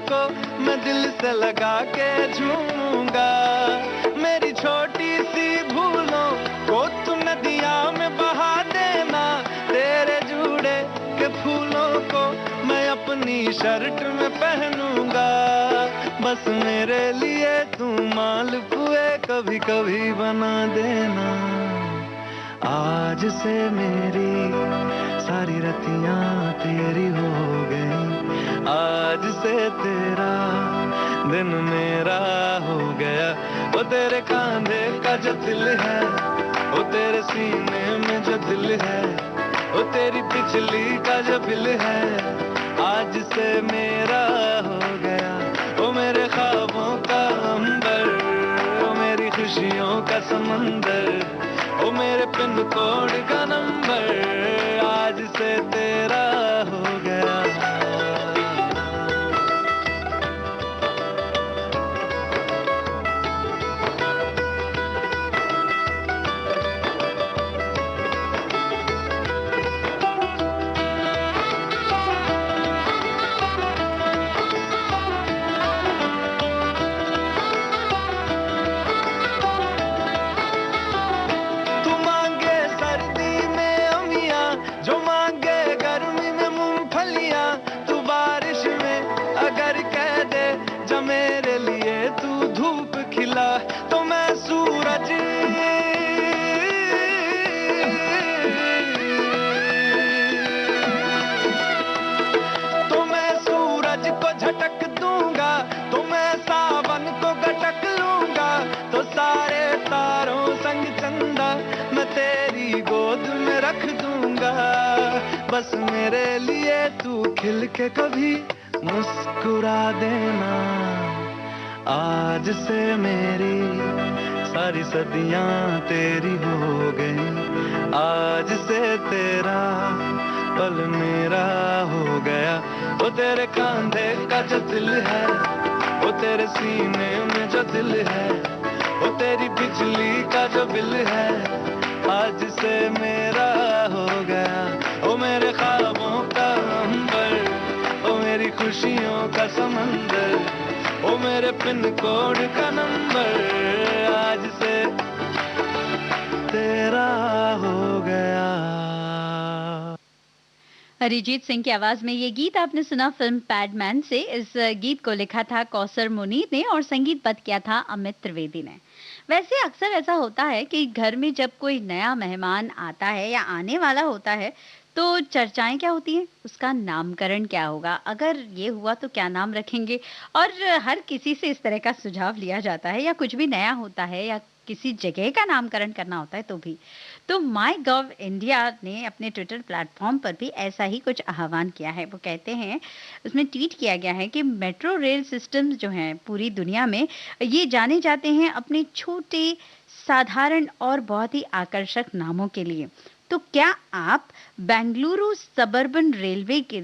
को मैं दिल से लगा के झूमूंगा। मेरी छोटी सी भूलों को तू नदिया में बहा देना। तेरे जूड़े के फूलों को मैं अपनी शर्ट में पहनूंगा। बस मेरे लिए तू मालपुए कभी कभी बना देना। आज से मेरी सारी रतियां तेरी हो गई, आज से तेरा दिन मेरा हो गया। वो तेरे कांधे का जो दिल है, वो तेरे सीने में जो दिल है, वो तेरी बिजली का जो बिल है, आज से मेरा हो गया। वो मेरे ख्वाबों का अंबर, वो मेरी खुशियों का समंदर, वो मेरे पिन कोड का नंबर, आज से तेरा हो गया। बस मेरे लिए तू खिल के कभी मुस्कुरा देना। आज से मेरी सारी सदियां तेरी हो गई, आज से तेरा पल मेरा हो गया। वो तेरे कांधे का जो दिल है, वो तेरे सीने में जो दिल है, वो तेरी बिजली का जो बिल है, आज से मेरा हो गया। ओ मेरे ख्वाबों का अंबर, ओ मेरी खुशियों का समंदर, ओ मेरे पिन कोड का नंबर, आज से तेरा हो गया।
अरिजीत सिंह की आवाज में ये गीत आपने सुना फिल्म पैडमैन से। इस गीत को लिखा था कौसर मुनीर ने और संगीतबद्ध किया था अमित त्रिवेदी ने। वैसे अक्सर ऐसा होता है कि घर में जब कोई नया मेहमान आता है या आने वाला होता है तो चर्चाएं क्या होती हैं, उसका नामकरण क्या होगा, अगर ये हुआ तो क्या नाम रखेंगे, और हर किसी से इस तरह का सुझाव लिया जाता है। या कुछ भी नया होता है या किसी जगह का नामकरण करना होता है तो भी। तो माई गव इंडिया ने अपने ट्विटर प्लेटफॉर्म पर भी ऐसा ही कुछ आह्वान किया है। वो कहते हैं, उसमें ट्वीट किया गया है कि मेट्रो रेल सिस्टम्स जो हैं पूरी दुनिया में, ये जाने जाते हैं अपने छोटे, साधारण और बहुत ही आकर्षक नामों के लिए। तो क्या आप बेंगलुरु सबर्बन रेलवे के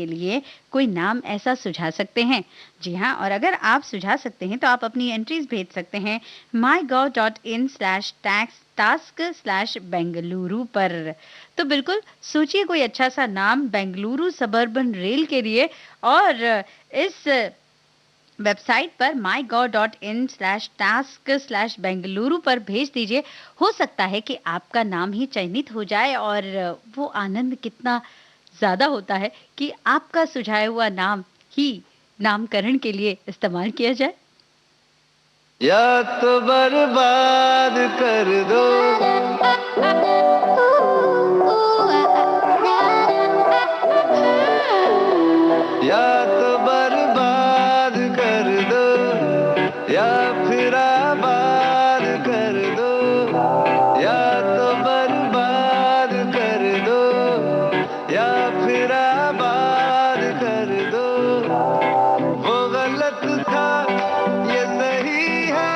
लिए कोई नाम ऐसा सुझा सकते हैं? जी हाँ, और अगर आप सुझा सकते हैं तो आप अपनी एंट्रीज भेज सकते हैं mygov.in/task/bengaluru पर। तो बिल्कुल सोचिए कोई अच्छा सा नाम बेंगलुरु सबर्बन रेल के लिए और इस वेबसाइट पर mygov.in/task/bengaluru पर भेज दीजिए। हो सकता है कि आपका नाम ही चयनित हो जाए और वो आनंद कितना ज्यादा होता है कि आपका सुझाया हुआ नाम ही नामकरण के लिए इस्तेमाल किया जाए।
या तो बर्बाद कर दो, या तो बर्बाद कर दो, या फिर आबाद कर दो, या तो बर्बाद कर दो, या फिर आबाद कर दो। वो गलत था ये सही है,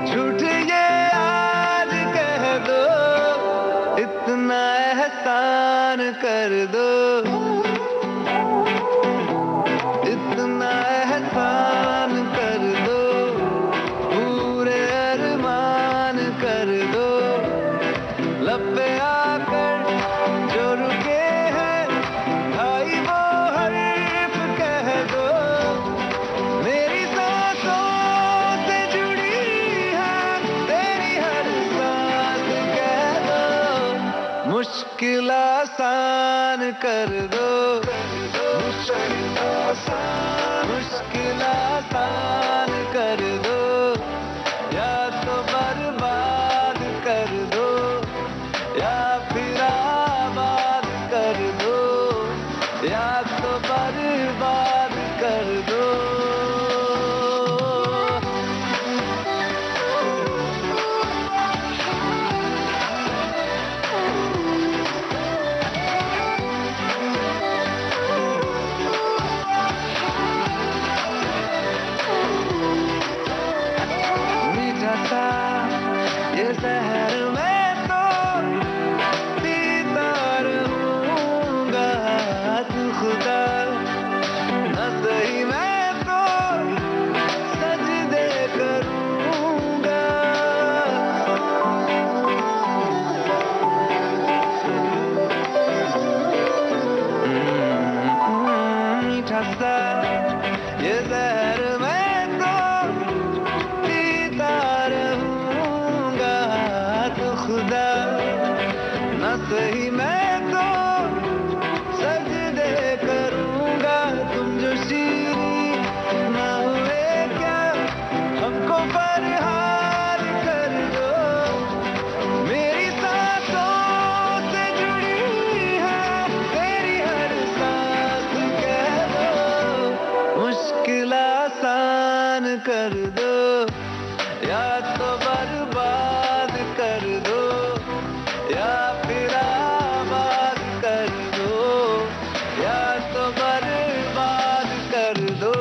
झूठ ये आज कह दो, इतना एहसान कर दो, इतना एहसान कर दो, पूरे अरमान कर दो। लब पे आकर जो रुके हैं भाई वो हर्फ कह दो, मेरी सांसों से जुड़ी है तेरी हर सांस कह दो, मुश्किल आसान कर दो, मुश्किल आसान
ये जहर मैं तो पीता रहूंगा, तो खुदा न सही मैं तो सजदे करूंगा। तुम जो शीरी ना हुए क्या, हमको फरहाद कर दो। मेरी सांसों से जुड़ी है तेरी हर सांस, कह दो मुश्किल आसान कर दो, या तो बर्बाद कर दो, या फिर आबाद कर दो, या तो बर्बाद कर दो।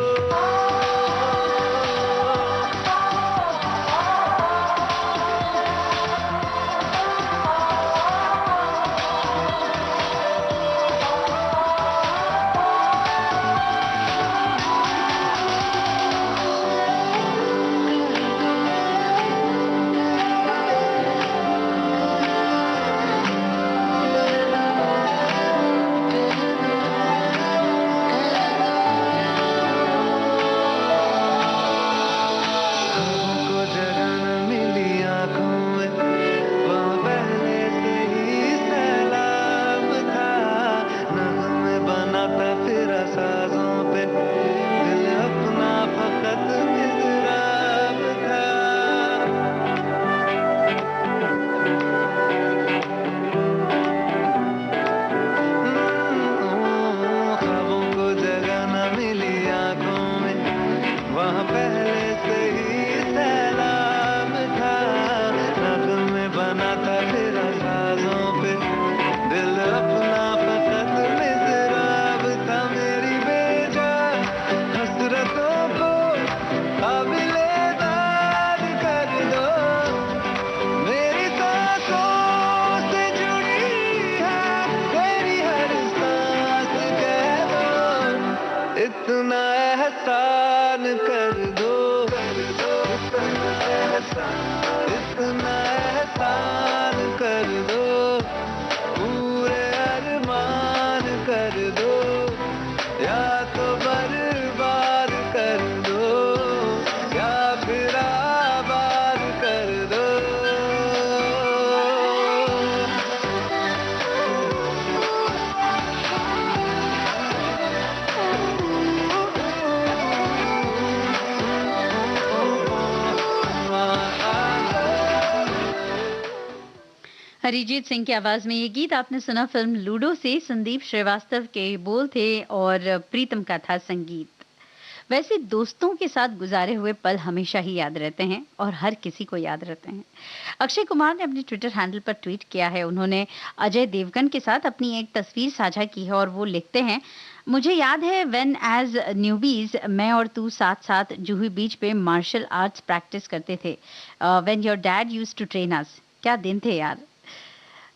हमको जगह न मिली आंखों में, वहाँ पहले से ही सैलाब था। नग़्मे बनाता फिरा साज़ों पे, दिल अपना फकत मिज़राब था। ख्वाबों को जगह न मिली आंखों में, वहाँ पहले से ही सैलाब था। नग़्मे बनाता फिरा साज़ों पे, दिल अपना फकत मिज़राब था। मेरी बेजान हसरतों को काबिले दाद कर दो। मेरी सांसों से जुड़ी है तेरी हर सांस, कह दो इतना एहसान कर दो, इतना एहसान कर दो, पूरे अरमान कर दो, या तो बर्बाद कर दो, या फिर आबाद कर दो।
अरिजीत सिंह की आवाज में ये गीत आपने सुना फिल्म लूडो से। संदीप श्रीवास्तव के बोल थे और प्रीतम का था संगीत। वैसे दोस्तों के साथ गुजारे हुए पल हमेशा ही याद रहते हैं और हर किसी को याद रहते हैं। अक्षय कुमार ने अपने ट्विटर हैंडल पर ट्वीट किया है। उन्होंने अजय देवगन के साथ अपनी एक तस्वीर साझा की है और वो लिखते हैं, मुझे याद है व्हेन एज न्यूबीज मैं और तू साथ साथ जूही बीच पे मार्शल आर्ट्स प्रैक्टिस करते थे। When your dad used to train us. क्या दिन थे यार।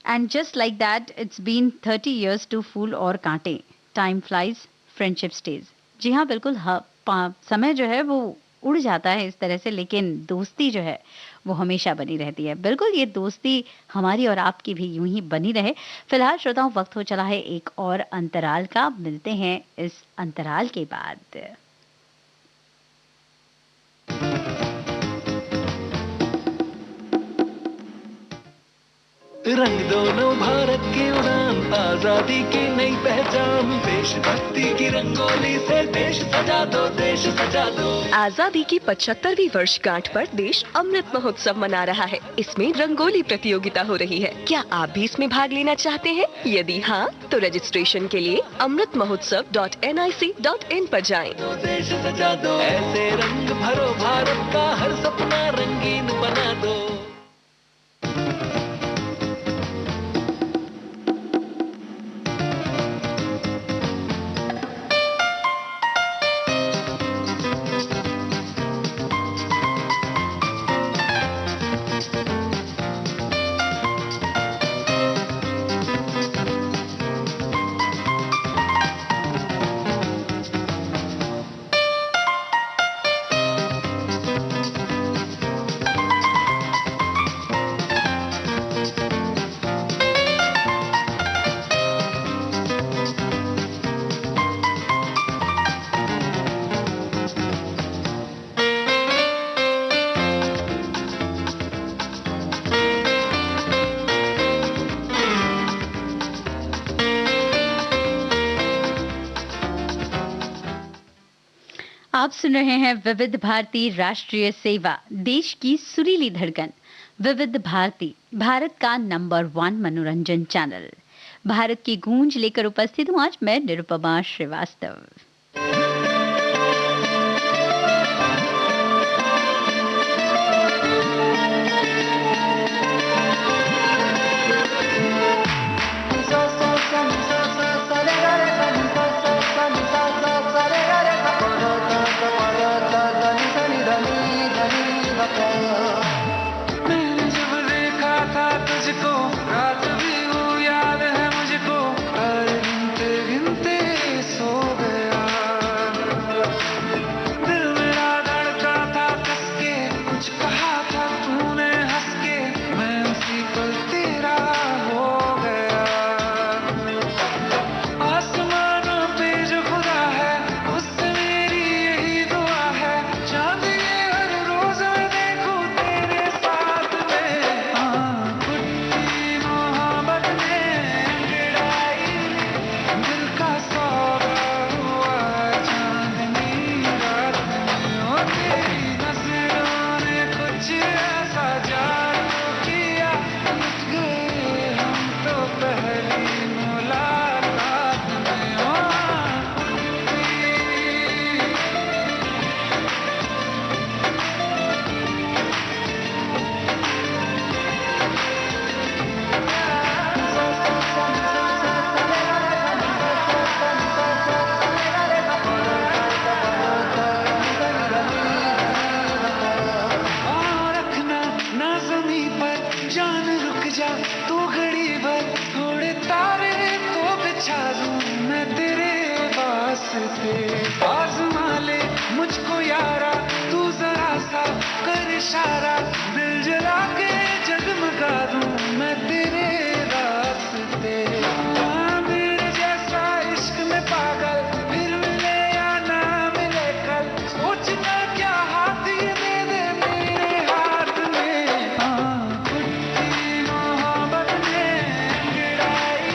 And just like that, it's been 30 years to फूल और कांटे. Time flies, friendship stays. जी हाँ, बिल्कुल समय जो है वो उड़ जाता है इस तरह से, लेकिन दोस्ती जो है वो हमेशा बनी रहती है। बिल्कुल ये दोस्ती हमारी और आपकी भी यूं ही बनी रहे। फिलहाल श्रोताओं, वक्त हो चला है एक और अंतराल का। मिलते हैं इस अंतराल के बाद।
रंग दोनों भारत की उड़ान, आजादी की नई पहचान, देशभक्ति की रंगोली से देश सजा दो, देश सजा दो।
आजादी की 75वीं वर्षगांठ पर देश अमृत महोत्सव मना रहा है। इसमें रंगोली प्रतियोगिता हो रही है। क्या आप भी इसमें भाग लेना चाहते हैं? यदि हाँ, तो रजिस्ट्रेशन के लिए amritmahotsav.nic.in पर जाएं।
देश सजा दो, ऐसे रंग भरो भारत का हर सपना रंगीन बना दो।
आप सुन रहे हैं विविध भारती राष्ट्रीय सेवा, देश की सुरीली धड़कन। विविध भारती, भारत का नंबर 1 मनोरंजन चैनल। भारत की गूंज लेकर उपस्थित हूं आज मैं निरुपमा श्रीवास्तव।
मैंने जब देखा था तुझको, रात भी वो याद है मुझको, हर गिनते गिनते सो गया। दिल मेरा धड़का था कस के, कुछ कहा था तूने हंस के, मैं उसी पल तेरा हो गया। आसमानों पे जो खुदा है, उससे मेरी यही दुआ है, चांद ये हर रोज मैं देखूं तेरे साथ में। हाँ, कुट्टी मोहब्बत ने अंगड़ाई, दिल का सौदा हुआ चांदनी रात में। ओ तेरी नजरों ने कुछ ऐसा जादू किया, लुट गए हम तो पहली मुलाकात में। ओ कुट्टी और रखना ना ज़मीं पर, जान रुक जा तू घड़ी भर, थोड़े तारे तो बिछा दूं मैं तेरे वास्ते। आज़मा ले मुझको यारा, तू जरा सा कर इशारा, दिल जला के जगमगा दूं मैं तेरे रास्ते। हाँ, मेरे जैसा इश्क में पागल फिर मिले या ना मिले कल, सोचना क्या हाथ ये दे दे मेरे हाथ में। हाँ, कुट्टी मोहब्बत ने अंगड़ाई,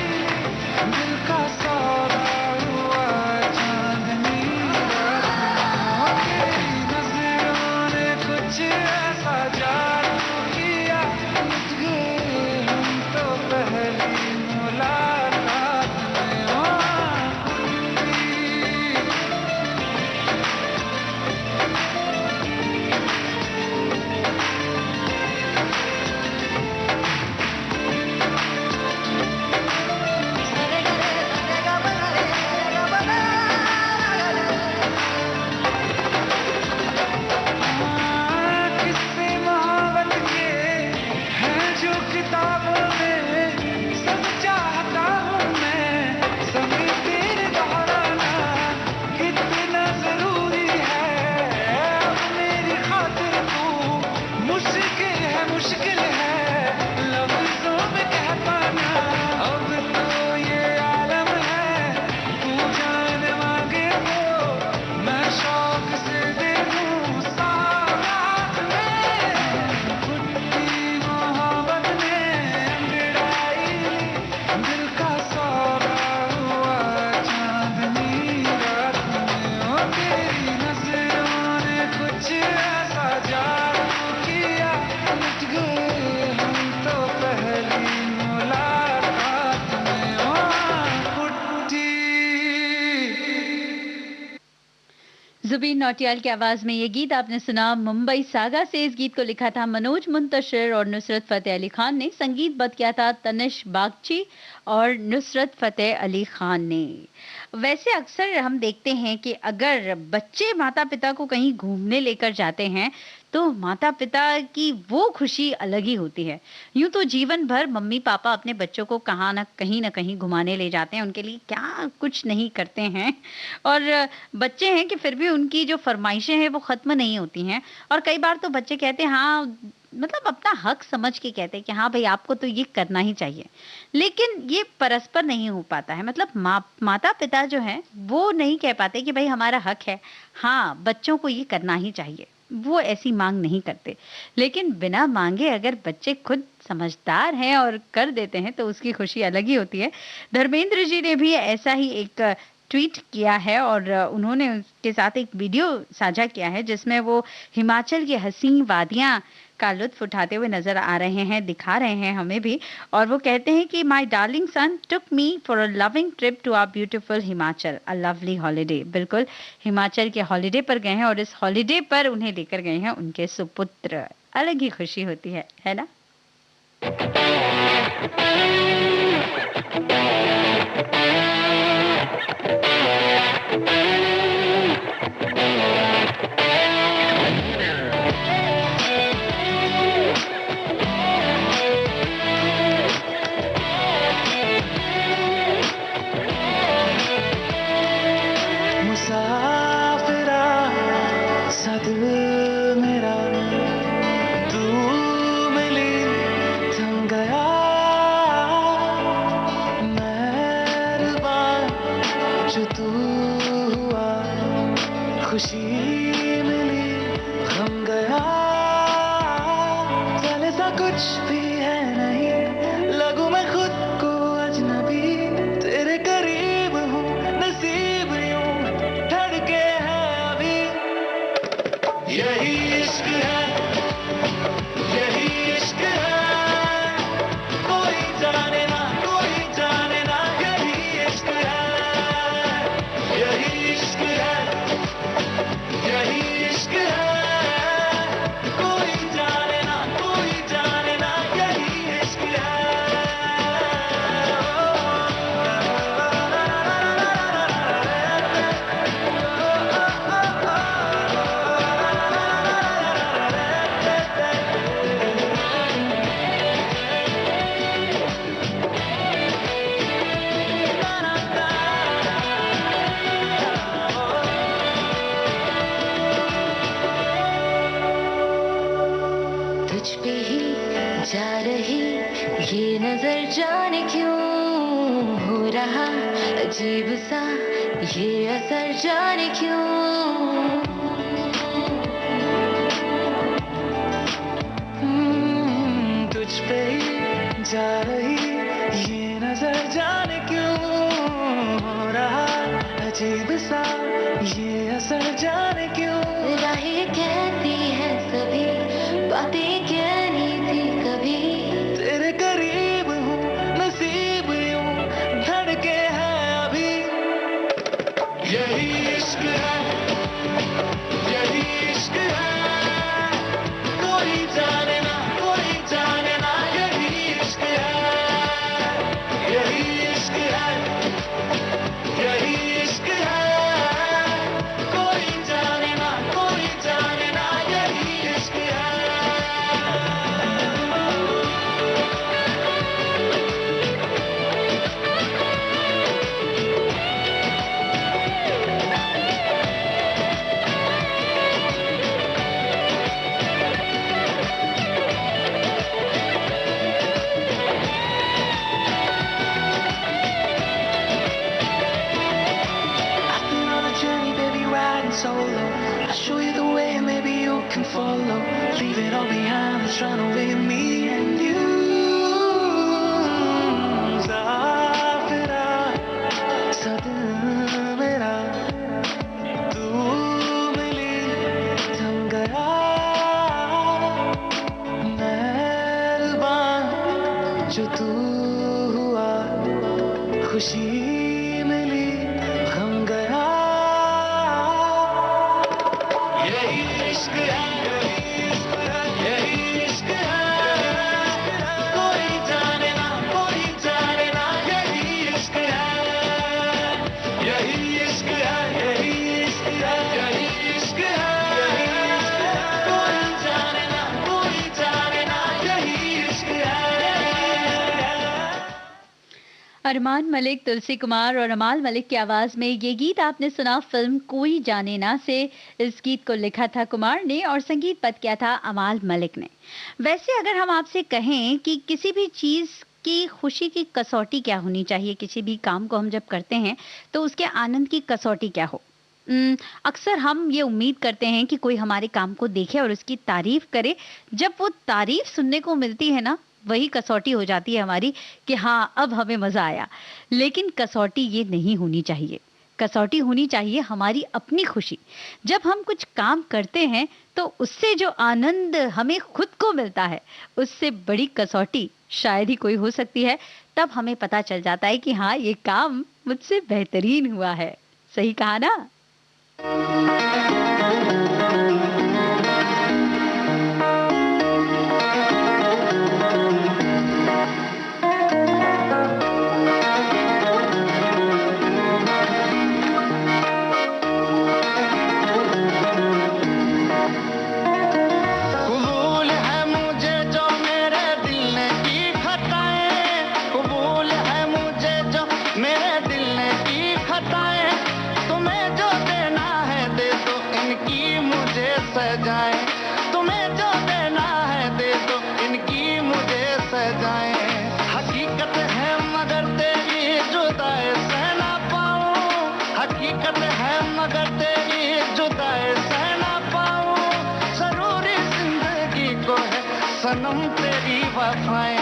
दिल का सौदा हुआ चांदनी रात में। ओ तेरी नजरों ने कुछ ऐसा जादू किया, लुट गए हम तो पहली मुलाकात में। ओ कुट्टी किस्से मोहब्बत के हैं जो किताबों में, सब चाहता हूँ मैं समय तेरे दोहराना, कितना जरूरी है अब मेरी खातिर तू, मुश्किल है लफ्जों में कह पाना। अब तो ये आलम है, तू जान मांगे तो मैं शौक से दे दूं साथ में। कुट्टी मोहब्बत ने अंगड़ाई, दिल का सौदा हुआ चांदनी रात में। ओ तेरी नजरों ने कुछ ऐसा जादू किया, लुट गए हम तो पहली मुलाकात में। ओ कुट्टी
जुबीन नौटियाल की आवाज में ये गीत आपने सुना मुंबई सागा से। इस गीत को लिखा था मनोज मुंतशिर और नुसरत फतेह अली खान ने, संगीतबद्ध किया था तनिष्क बागची और नुसरत फतेह अली खान ने। वैसे अक्सर हम देखते हैं कि अगर बच्चे माता पिता को कहीं घूमने लेकर जाते हैं तो माता पिता की वो खुशी अलग ही होती है। यूं तो जीवन भर मम्मी पापा अपने बच्चों को कहाँ ना कहीं घुमाने ले जाते हैं, उनके लिए क्या कुछ नहीं करते हैं, और बच्चे हैं कि फिर भी उनकी जो फरमाइशें हैं वो खत्म नहीं होती हैं। और कई बार तो बच्चे कहते हैं हाँ, मतलब अपना हक समझ के कहते हैं कि हाँ भाई आपको तो ये करना ही चाहिए, लेकिन ये परस्पर नहीं हो पाता है। मतलब माता पिता जो है वो नहीं कह पाते कि भाई हमारा हक है, हाँ बच्चों को ये करना ही चाहिए, वो ऐसी मांग नहीं करते। लेकिन बिना मांगे अगर बच्चे खुद समझदार हैं और कर देते हैं तो उसकी खुशी अलग ही होती है। धर्मेंद्र जी ने भी ऐसा ही एक ट्वीट किया है और उन्होंने उसके साथ एक वीडियो साझा किया है जिसमें वो हिमाचल की हसीन वादियां का लुत्फ उठाते हुए नजर आ रहे हैं, दिखा रहे हैं हमें भी। और वो कहते हैं कि my darling son took me for a loving trip to our beautiful Himachal, a lovely holiday. बिल्कुल हिमाचल के हॉलिडे पर गए हैं और इस हॉलिडे पर उन्हें लेकर गए हैं उनके सुपुत्र। अलग ही खुशी होती है ना?
मुसाफिरा सा दिल मेरा तू मिली थम गया, मेहरबान जो तू हुआ, खुशी मिली गम गया, चले सा कुछ भी है नहीं, लगूं मैं खुद को अजनबी, तेरे करीब हूँ नसीब यूं धड़के है अभी, यही इश्क है, यही इश्क है, कोई जाने ना यही इश्क है, यही इश्क है, यही इश्क है, कोई जाने ना यही इश्क है।
तुझ पे ही जा रही ये नजर जाने क्यों हो रहा अजीब सा ये असर जाने क्यों।
तुझ पे ही जा रही ये नजर जाने क्यों हो रहा अजीब सा ये असर जाने क्यों।
राहें कहती है सभी बातें कहनी थी कभी,
तेरे करीब हूँ नसीब यूं धड़के है अभी, यही इश्क है, यही इश्क है, कोई जाने ना यही इश्क है, यही इश्क है, यही इश्क है, कोई जाने ना यही इश्क है। I've been on a journey, baby, riding solo. I'll show you the way, maybe you can follow. Leave it all behind, let's run away, me and you. मुसाफिरा सा दिल मेरा तू मिली थम गया, मेहरबान जो तू हुआ, खुशी मिली गम गया, यही इश्क है, यही इश्क है, कोई जाने ना यही इश्क है, यही इश्क है, यही इश्क है, यही इश्क है, कोई जाने ना यही इश्क है।
अरमान मलिक, तुलसी कुमार और अमाल मलिक की आवाज में ये गीत आपने सुना फिल्म कोई जाने ना से। इस गीत को लिखा था कुमार ने और संगीत पद किया था अमाल मलिक ने। वैसे अगर हम आपसे कहें कि किसी भी चीज की खुशी की कसौटी क्या होनी चाहिए, किसी भी काम को हम जब करते हैं तो उसके आनंद की कसौटी क्या हो, अक्सर हम ये उम्मीद करते हैं कि कोई हमारे काम को देखे और उसकी तारीफ करे। जब वो तारीफ सुनने को मिलती है ना, वही कसौटी हो जाती है हमारी कि हाँ अब हमें मजा आया। लेकिन कसौटी ये नहीं होनी चाहिए। कसौटी होनी चाहिए हमारी अपनी खुशी। जब हम कुछ काम करते हैं तो उससे जो आनंद हमें खुद को मिलता है, उससे बड़ी कसौटी शायद ही कोई हो सकती है। तब हमें पता चल जाता है कि हाँ, ये काम मुझसे बेहतरीन हुआ है। सही कहा ना?
कबूल है मुझे जो मेरे दिल ने की खताएं, कबूल है मुझे जो मेरे दिल ने की खताएं, तुम्हें जो देना है दे दो इनकी मुझे सजाएं, तुम्हें जो देना है दे दो इनकी मुझे सजाएं। हकीकत है मगर तेरी जुदाई सह ना पाऊं, हकीकत है मगर तेरी जुदाई सह ना पाऊं, जरूरी जिंदगी को है सनम तेरी वफाएं,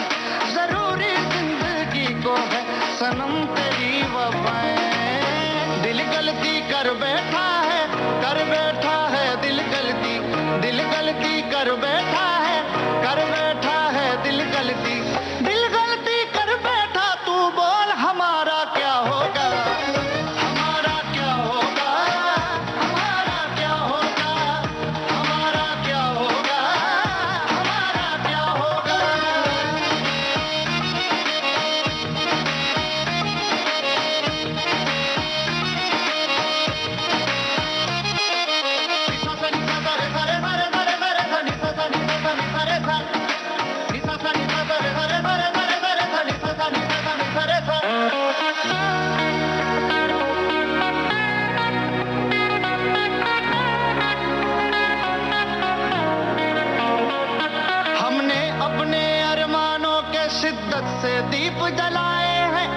जरूरी जिंदगी को है सनम तेरी वफाएं। दिल गलती कर बैठा है, कर बैठा है दिल गलती, दिल गलती कर बैठा है, कर बैठा है दिल गलती, दिल गलती कर बैठा। तू बोल हमारा क्या होगा, हमारा क्या होगा, हमारा क्या होगा, हमारा क्या होगा, हमारा क्या होगा। हमने अपने अरमानों के शिद्दत से दीप जलाए हैं,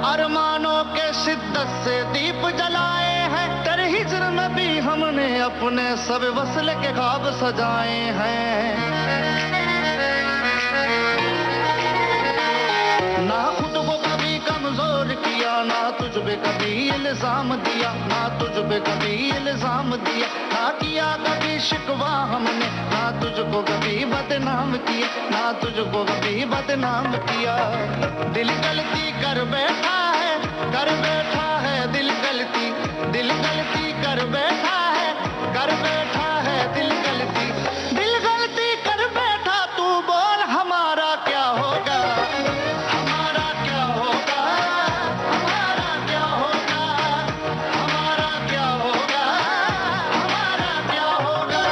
अरमानों के शिद्दत से दीप जलाए हैं। तेरे हिज्र में भी हमने अपने सब वस्ल के ख्वाब सजाए हैं। ना खुद को कभी कमजोर किया, ना तुझ पे कभी इल्जाम दिया, ना तुझ पे कभी इल्जाम दिया, ना किया कभी शिकवा हमने, ना तुझको कभी बदनाम किया, ना तुझको कभी बदनाम किया। दिल गलती कर बैठा है, कर बैठा है दिल गलती, दिल गलती कर बैठा है, कर बैठा है दिल गलती, दिल गलती कर बैठा। तू बोल हमारा क्या होगा, हमारा क्या होगा, हमारा क्या होगा, हमारा क्या होगा, हमारा क्या होगा।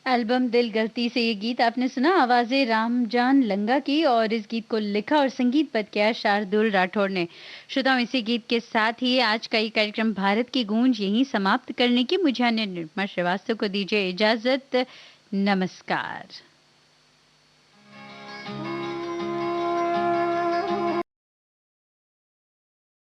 एल्बम दिल गलती से ये गीत आपने सुना, आवाजें रामजान लंगा की, और इस गीत को लिखा और संगीतबद्ध किया शार्दुल राठौड़ ने। श्रोताओं, इसी गीत के साथ ही आज का ये कार्यक्रम भारत की गूंज यहीं समाप्त करने की मुझे निरुपमा श्रीवास्तव को दीजिए इजाजत। नमस्कार।